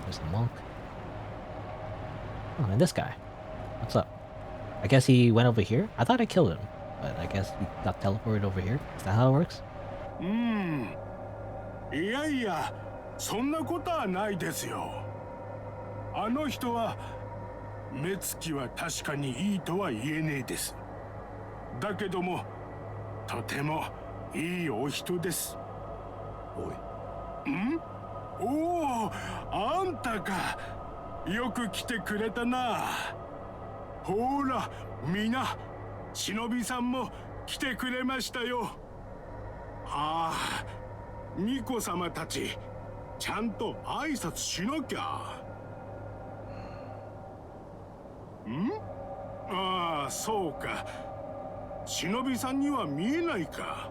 There's the monk. Oh, and this guy. What's up? I guess he went over here? I thought I killed him. But I guess he got teleported over here. Is that how it works? いやいや、そんなことはないですよ。あの人は目つきは確かにいいとは言えねえです。だけども、とてもいいお人です。おい。おお、あんたか。よく来てくれたな。ほら、みな。忍びさんも来てくれましたよ。ああ、巫女様たち、ちゃんと挨拶しなきゃ。ああ、そうか。忍びさんには見えないか。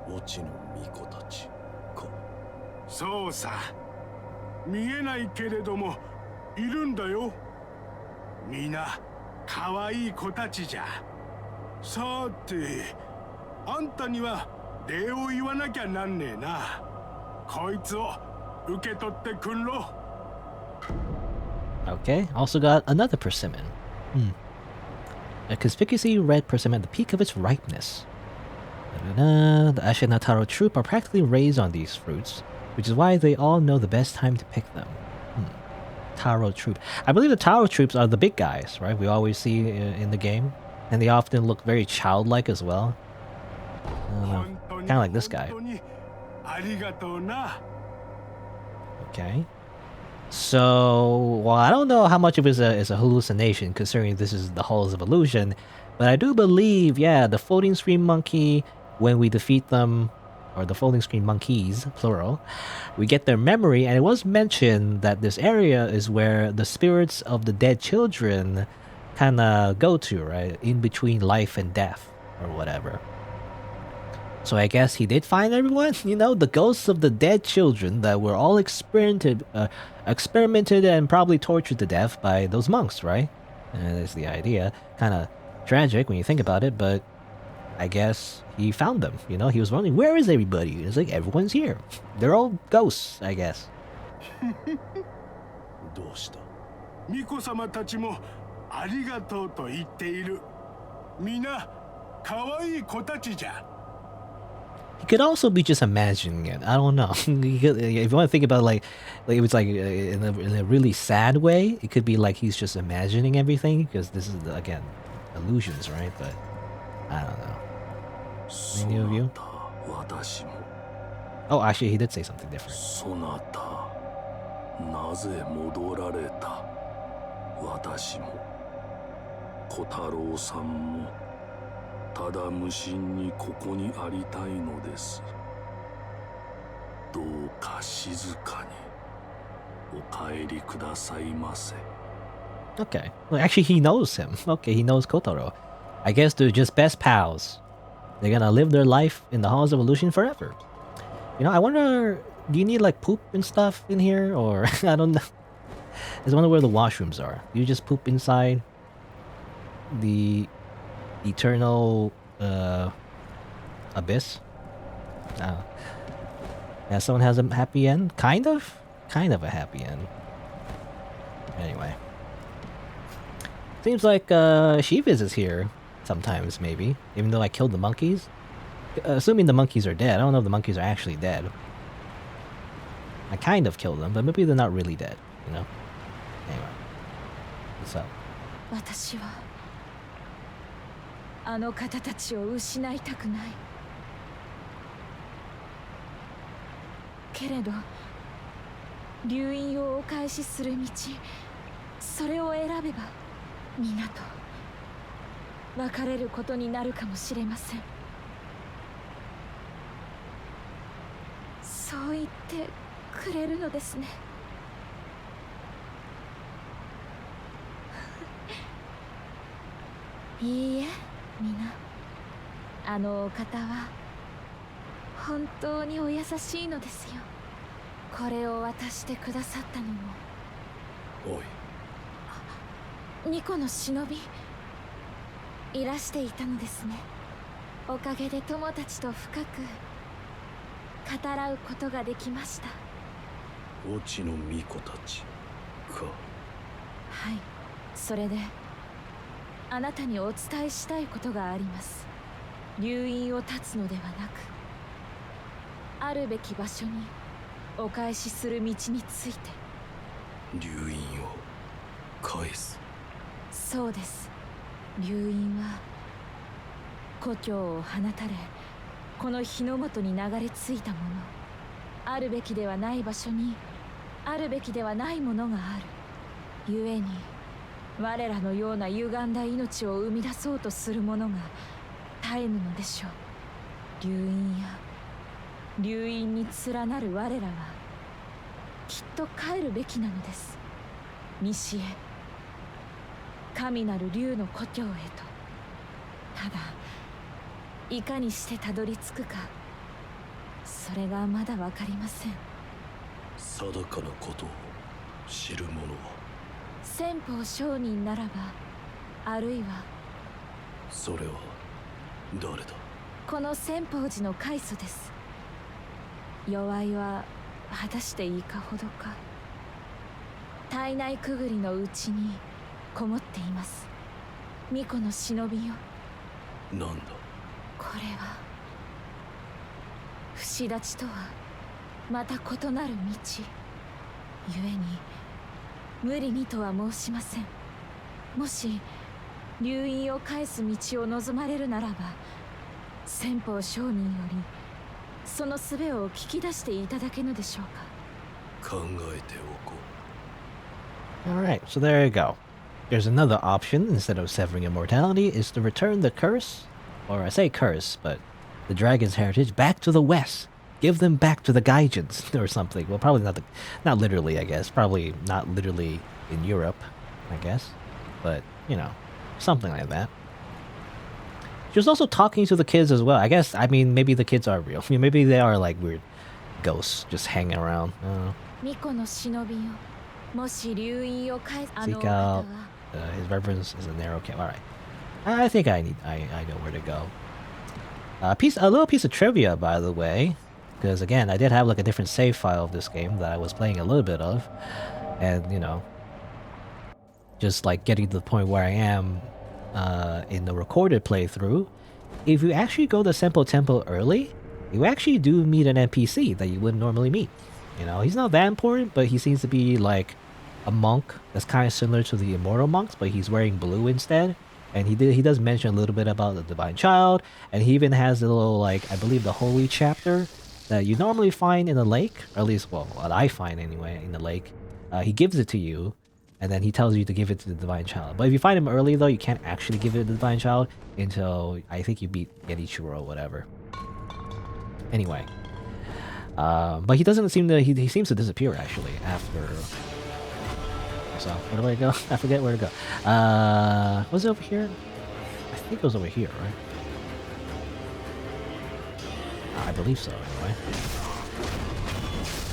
墓地の巫女たちか。そうさ。見えないけれども、いるんだよ。みんな、可愛い子たちじゃ。さて、あんたには礼を言わなきゃなんねえな。こいつを受け取ってくんろ。Okay, also got another persimmon. A conspicuously red persimmon at the peak of its ripeness. The Ashina Taro troop are practically raised on these fruits, which is why they all know the best time to pick them. Taro troop. I believe the Taro troops are the big guys, right? We always see in the game. And they often look very childlike as well. Kind of like this guy. Okay. So, well, I don't know how much of it is a hallucination, considering this is the Halls of Illusion, but I do believe, yeah, the floating screen monkey, when we defeat them, or the floating screen monkeys, plural, we get their memory, and it was mentioned that this area is where the spirits of the dead children kind of go to, right? In between life and death, or whatever. So I guess he did find everyone, the ghosts of the dead children that were all experimented and probably tortured to death by those monks, right? And that's the idea. Kind of tragic when you think about it, but I guess he found them, He was wondering, where is everybody? It's like, everyone's here. They're all ghosts, I guess. どうした？巫女様たちもありがとうと言っている。みんな可愛い子たちじゃ。He could also be just imagining it. I don't know. If you want to think about like it was like in a really sad way, it could be like he's just imagining everything because this is again illusions, right? But I don't know. Any of you? Oh, actually, he did say something different. なぜ戻られた私も小太郎さんもただ無心にここにありたいのですどうか静かにお帰りくださいませ Okay. Well, actually, he knows him. Okay, he knows Kotaro. I guess they're just best pals. They're gonna live their life in the halls of illusion forever. You know, I wonder, do you need like poop and stuff in here? Or, I don't know. I just wonder where the washrooms are. Do you just poop inside the eternal abyss? Yeah, someone has a happy end? Kind of? Kind of a happy end. Anyway. Seems like she visits here sometimes, maybe. Even though I killed the monkeys. Assuming the monkeys are dead. I don't know if the monkeys are actually dead. I kind of killed them, but maybe they're not really dead, you know? Anyway. What's up? 私はあの方たちを失いたくないけれど流因をお返しする道それを選べば皆と別れることになるかもしれませんそう言ってくれるのですねいいえ皆あのお方は本当にお優しいのですよこれを渡してくださったのもおいニコの忍びいらしていたのですねおかげで友達と深く語らうことができましたオチの巫女たちかはいそれであなたにお伝えしたいことがあります流因を断つのではなくあるべき場所にお返しする道について流因を返すそうです流因は故郷を放たれこの日の元に流れ着いたものあるべきではない場所にあるべきではないものがある故に我らのような歪んだ命を生み出そうとする者が絶えぬのでしょう流因や流因に連なる我らはきっと帰るべきなのです西へ神なる竜の故郷へとただいかにしてたどり着くかそれがまだわかりません定かなことを知る者は先方商人ならばあるいはそれは誰だこの先方寺の開祖です弱いは果たしていいかほどか体内くぐりのうちにこもっています巫女の忍びよなんだこれは不死立ちとはまた異なる道ゆえに無理にとは申しませんもし流因を返す道を望まれるならば先方商人よりその術を聞き出していただけぬでしょうか考えておこう Alright, so there you go. There's another option instead of severing immortality is to return the curse, or I say curse, but the dragon's heritage back to the west. Give them back to the Gaijins or something. Well, probably not literally, I guess. Probably not literally in Europe, I guess. But, you know, something like that. She was also talking to the kids as well. I guess, I mean, maybe the kids are real. I mean, maybe they are like weird ghosts just hanging around. I don't know. 巫女の忍びよもし流因を返す Seek out his reverence is a narrow camp. All right, I think I know where to go. A little piece of trivia, by the way, because again, I did have like a different save file of this game that I was playing a little bit of, and you know, just like getting to the point where I am in the recorded playthrough. If you actually go to Senpo Temple early, you actually do meet an NPC that you wouldn't normally meet. You know, he's not that important, but he seems to be like a monk that's kind of similar to the immortal monks, but he's wearing blue instead. And he does mention a little bit about the divine child, and he even has a little, like, I believe the holy chapter that you normally find in the lake, or at least, well, what I find anyway in the lake. He gives it to you, and then he tells you to give it to the divine child. But if you find him early, though, you can't actually give it to the divine child until I think you beat Genichiro or whatever. Anyway, but he doesn't seem to. He seems to disappear actually after. So where do I go? I forget where to go. Was it over here? I think it was over here, right? I believe so. Anyway.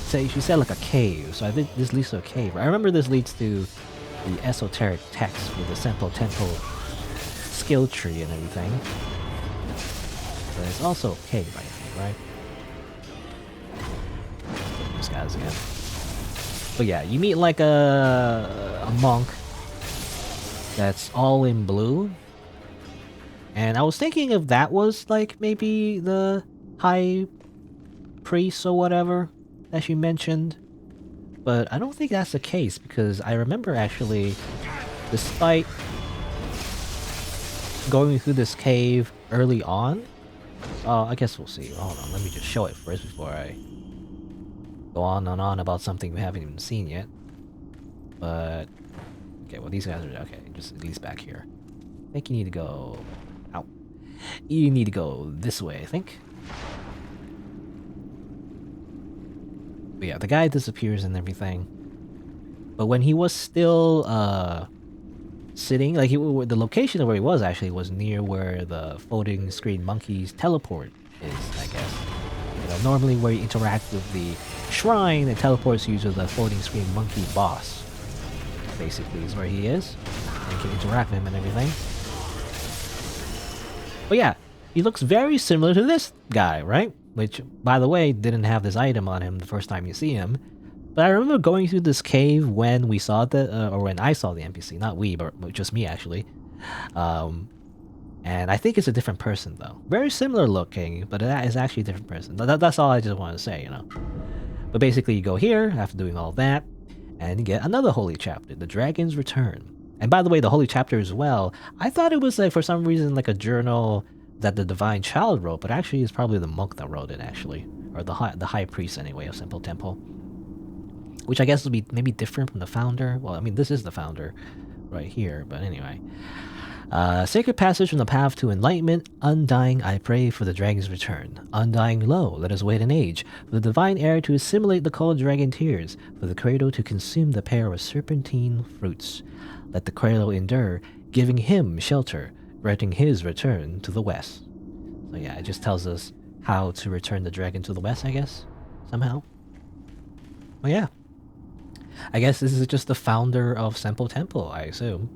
Say she said like a cave, so I think this leads to a cave. I remember this leads to the esoteric text with the Senpo Tempo skill tree and everything. But it's also a cave, I think, right? These guys again. But yeah, you meet like a monk that's all in blue. And I was thinking if that was like maybe the high priest or whatever that she mentioned. But I don't think that's the case because I remember actually, despite going through this cave early on, I guess we'll see. Hold on, let me just show it first before I go on and on about something we haven't even seen yet. But okay, well these guys are okay. Just at least back here. I think you need to go out. You need to go this way, I think. But yeah, the guy disappears and everything. But when he was still sitting, like the location of where he was actually was near where the floating screen monkey's teleport is, I guess. You know, normally where you interact with the shrine, it teleports you to the floating screen monkey boss. Basically, is where he is. And you can interact with him and everything. But yeah, he looks very similar to this guy, right? Which, by the way, didn't have this item on him the first time you see him. But I remember going through this cave when we saw the, or when I saw the NPC, not we, but just me actually. And I think it's a different person though. Very similar looking, but that is actually a different person. That's all I just want to say, you know. But basically you go here after doing all that, and you get another holy chapter, the Dragon's Return. And by the way, the holy chapter as well, I thought it was like for some reason like a journal that the divine child wrote, but actually it's probably the monk that wrote it actually, or the high priest anyway of Simple Temple, which I guess would be maybe different from the founder. Well, I mean this is the founder right here, but anyway. Sacred passage from the path to enlightenment. Undying, I pray for the dragon's return. Undying, lo, let us wait an age for the divine heir to assimilate the cold dragon tears, for the cradle to consume the pair of serpentine fruits. Let the cradle endure, giving him shelter, granting his return to the west. So yeah, it just tells us how to return the dragon to the west, I guess, somehow. Well, yeah. I guess this is just the founder of Senpo Temple, I assume.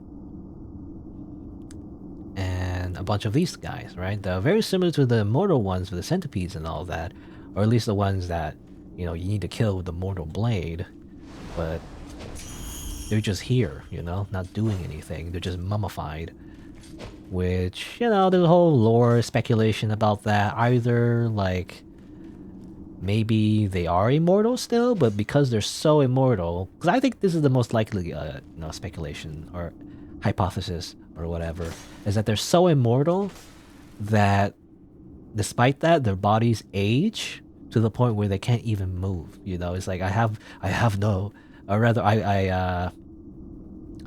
And a bunch of these guys, right? They're very similar to the mortal ones with the centipedes and all that. Or at least the ones that, you know, you need to kill with the mortal blade. But they're just here, you know, not doing anything. They're just mummified. Which, you know, there's a whole lore speculation about that. Either, like, maybe they are immortal still, but because they're so immortal... Because I think this is the most likely, you know, speculation or hypothesis or whatever, is that they're so immortal that despite that, their bodies age to the point where they can't even move. You know, it's like, I have no... Or rather, I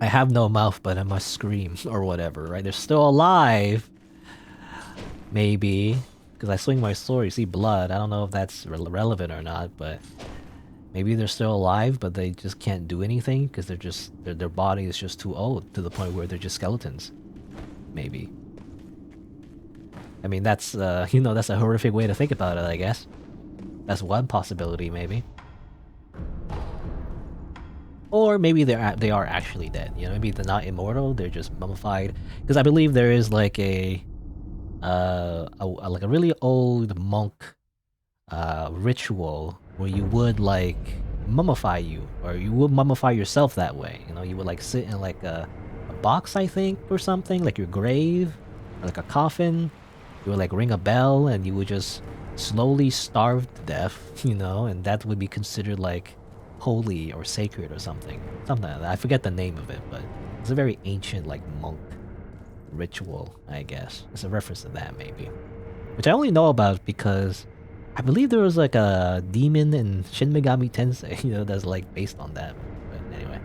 have no mouth, but I must scream, or whatever, right? They're still alive, maybe, because I swing my sword, you see blood. I don't know if that's relevant or not, but maybe they're still alive, but they just can't do anything, because their body is just too old, to the point where they're just skeletons. Maybe. I mean, that's, you know, that's a horrific way to think about it, I guess. That's one possibility, maybe. Or maybe they are actually dead. You know, maybe they're not immortal. They're just mummified. Because I believe there is like a really old monk ritual where you would like mummify you, or you would mummify yourself that way. You know, you would like sit in like a box, I think, or something, like your grave, or like a coffin. You would like ring a bell, and you would just slowly starved to death, you know, and that would be considered like holy or sacred or something. Something like that. I forget the name of it, but it's a very ancient like monk ritual, I guess. It's a reference to that maybe. Which I only know about because I believe there was like a demon in Shin Megami Tensei, you know, that's like based on that. But anyway.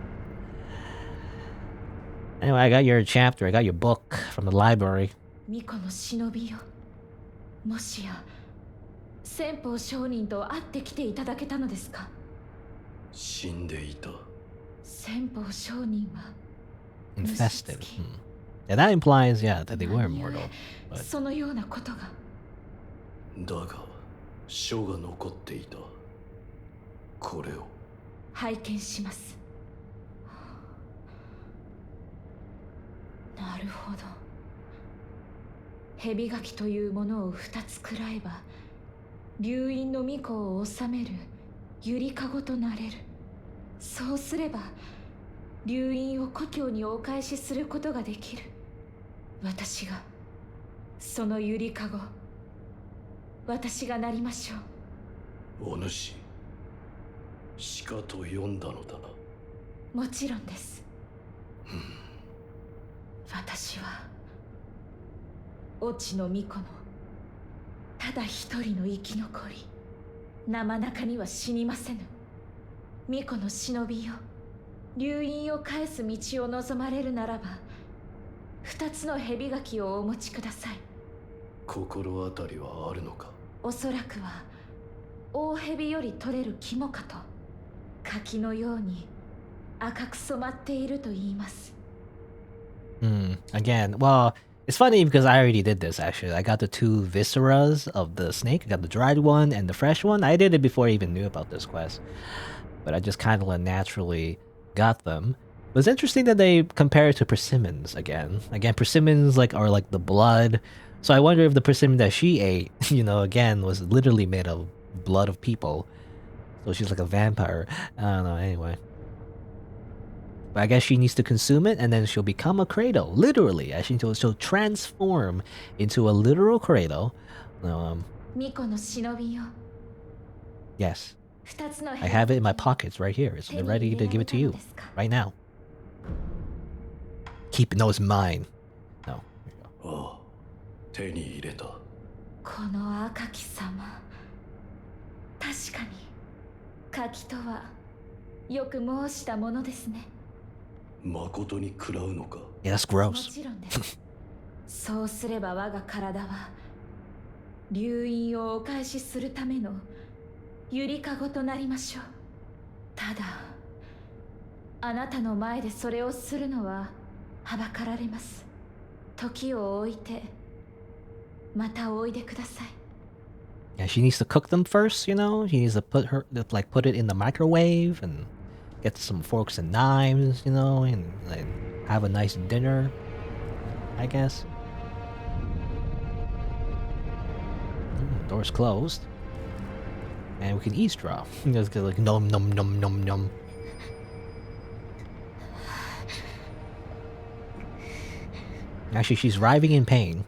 Anyway, I got your chapter, I got your book from the library. 巫女の忍びよ。もしや先方商人と会ってきていただけたのですか。死んでいた。先方商人は Infested. Yeah, that implies, yeah, that they were immortal. But そのようなことが。だが書が残っていた。これを拝見します。なるほど。蛇垣というものを2つ食らえば流因の巫女を治めるゆりかごとなれる。そうすれば流因を故郷にお返しすることができる。私がそのゆりかご、私がなりましょう。お主鹿と呼んだのだな。もちろんです。私は越智の巫女のただ一人の生き残り。生中には死にませぬ。巫女の忍びよ、流因を返す道を望まれるならば2つの蛇垣をお持ちください。心当たりはあるのか。おそらくは大蛇より取れる肝かと。柿のように赤く染まっていると言います。Again, well, it's funny because I already did this actually. I got the 2 visceras of the snake. I got the dried one and the fresh one. I did it before I even knew about this quest. But I just kind of naturally got them. But it's interesting that they compare it to persimmons again. Again, persimmons are like the blood. So I wonder if the persimmon that she ate, you know, again, was literally made of blood of people. So she's like a vampire. I don't know, anyway. But I guess she needs to consume it and then she'll become a Kratos. Literally. Actually, she'll transform into a literal Kratos. Yes. I have it in my pockets right here. It's ready to give it to you. Right now. Keep it. No, it's mine. No. Here you go. ああ、手に入れた。この赤き様、確かに柿とはよく申したものですね。誠に食らうのか。Yeah, that's も gross. ちろんです。そうすれば我が体は流因をお返しするためのゆりかごとなりましょう。ただあなたの前でそれをするのははばかられます。時を置いてまたおいでください。Yeah, she needs to cook them first, you know? She needs to put it in the microwave and get some forks and knives, you know, and have a nice dinner, I guess. Door's closed. And we can eavesdrop. Just get like nom nom nom nom nom. Actually, she's writhing in pain.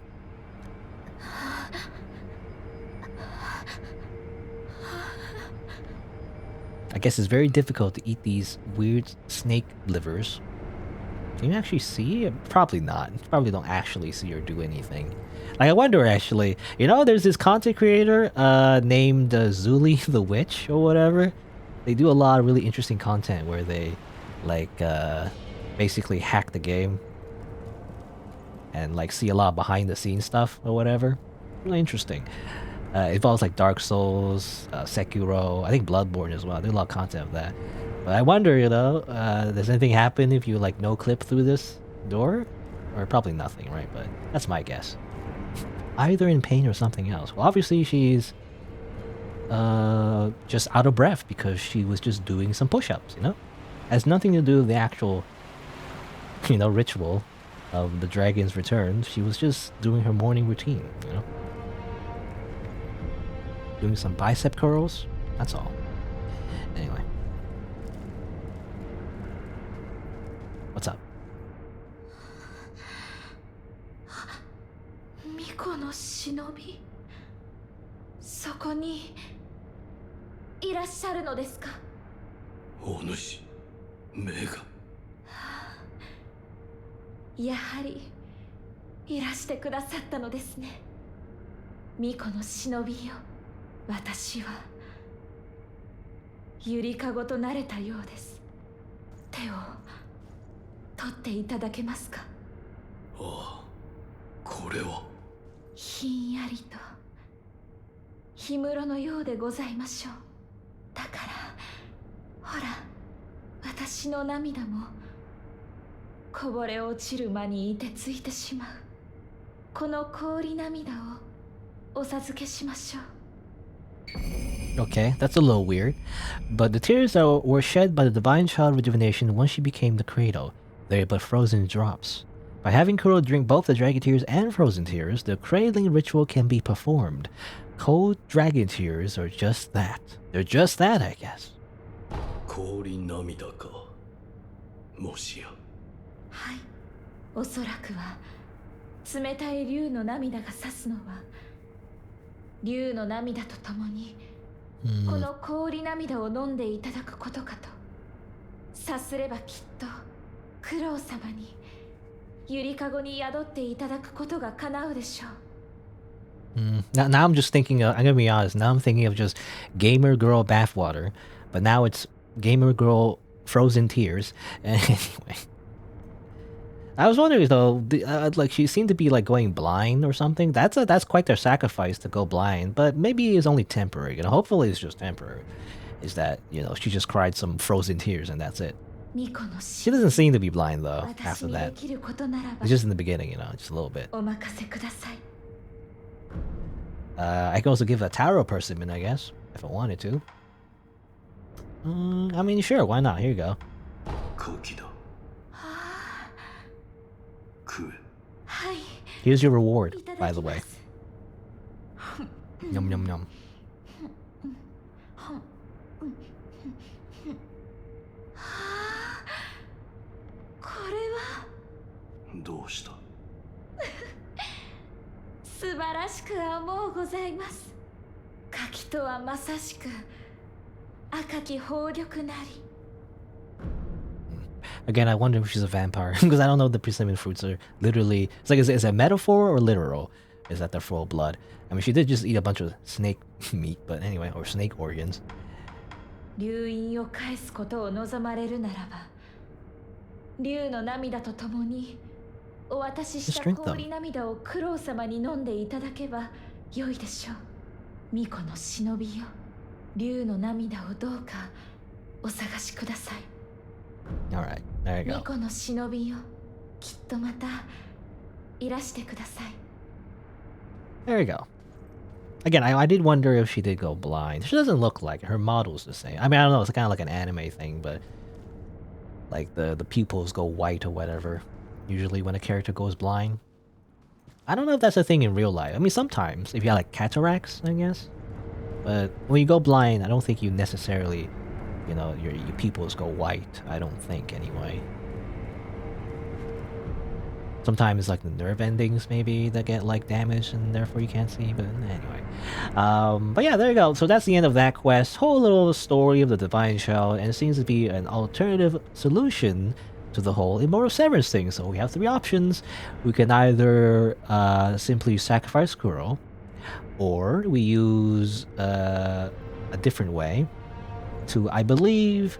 I guess it's very difficult to eat these weird snake livers. Can you actually see? Probably not. You probably don't actually see or do anything. Like, I wonder actually, you know, there's this content creator named Zuli the Witch or whatever. They do a lot of really interesting content where they basically hack the game and like see a lot of behind the scenes stuff or whatever. Really interesting. It involves like Dark Souls, Sekiro, I think Bloodborne as well. There's a lot of content of that. But I wonder, you know, does anything happen if you like no clip through this door? Or probably nothing, right? But that's my guess. Either in pain or something else. Well, obviously she's just out of breath because she was just doing some push-ups, you know? Has nothing to do with the actual, you know, ritual of the dragon's return. She was just doing her morning routine, you know? Doing some bicep curls. That's all. Anyway. What's up? 巫女の忍び。そこにいらっしゃるのですか？お主、目が。やはりいらしてくださったのですね。巫女の忍びよ、私はゆりかごとなれたようです。手を取っていただけますか？ああ、これは。ひんやりと氷室のようでございましょう。だからほら、私の涙もこぼれ落ちる間に凍てついてしまう。この氷涙をお授けしましょう。Okay, that's a little weird. But the tears that were shed by the divine child rejuvenation once she became the cradle, they are but frozen drops. By having Kuro drink both the dragon tears and frozen tears, the cradling ritual can be performed. Cold dragon tears are just that. They're just that, I guess. 氷涙か。もしや。はい、おそらくは冷たい竜の涙が指すのは、竜の涙とともにこの氷涙を飲んでいただくことかと。さすればきっとクロウ様にゆりかごに宿っていただくことが叶うでしょう。Now I'm just thinking of, I'm gonna be honest, now I'm thinking of just gamer girl bathwater, but now it's gamer girl frozen tears. Anyway. I was wondering though, like she seemed to be like going blind or something. That's quite their sacrifice to go blind, but maybe it's only temporary. You know, hopefully it's just temporary. Is that, you know, she just cried some frozen tears and that's it. She doesn't seem to be blind though. After that, it's just in the beginning, you know, just a little bit. I can also give a tarot persimmon, I guess, if I wanted to. I mean, sure, why not? Here you go. Here's your reward, by the way. Yum yum yum. どうした？素晴らしく甘うございます。柿とはまさしく赤き宝玉なり。 Again, I wonder if she's a vampire because I don't know if the persimmon fruits are literally. It's like, is it a metaphor or literal? Is that they're full of blood? I mean, she did just eat a bunch of snake meat, but anyway, or snake organs. 流飲を返すことを望まれるならば、竜の涙とともにお渡しした氷涙をクロウ様に飲んでいただけば良いでしょう。巫女の忍びよ、竜の涙をどうかお探しください。 Alright, there you go. 巫女の忍びよ、きっとまたいらしてください。 There you go. Again, I did wonder if she did go blind. She doesn't look like it. Her model's the same. I mean, I don't know, it's kind of like an anime thing, but like the pupils go white or whatever. Usually when a character goes blind. I don't know if that's a thing in real life. I mean, sometimes, if you have like cataracts, I guess. But when you go blind, I don't think you necessarily, you know, your pupils go white. I don't think, anyway. Sometimes like the nerve endings maybe that get like damaged and therefore you can't see, but anyway. But yeah, there you go. So that's the end of that quest. Whole little story of the Divine Shell, and it seems to be an alternative solution to the whole Immortal Severance thing. So we have three options. We can either simply sacrifice Kuro, or we use a different way to, I believe,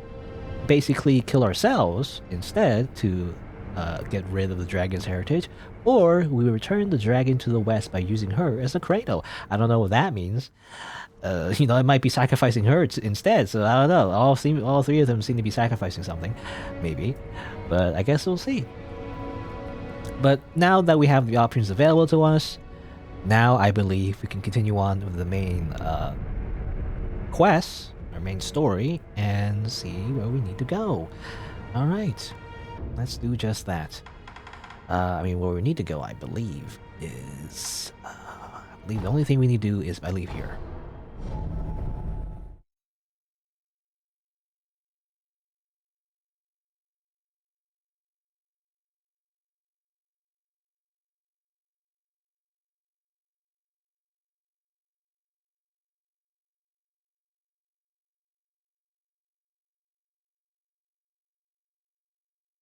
basically kill ourselves instead to get rid of the dragon's heritage, or we return the dragon to the west by using her as a cradle. I don't know what that means. You know, it might be sacrificing her instead, so I don't know. All three of them seem to be sacrificing something, maybe. But I guess we'll see. But now that we have the options available to us, now I believe we can continue on with the main quest, our main story, and see where we need to go. Alright. Let's do just that. I mean, where we need to go, I believe, is... I believe the only thing we need to do is, I leave here.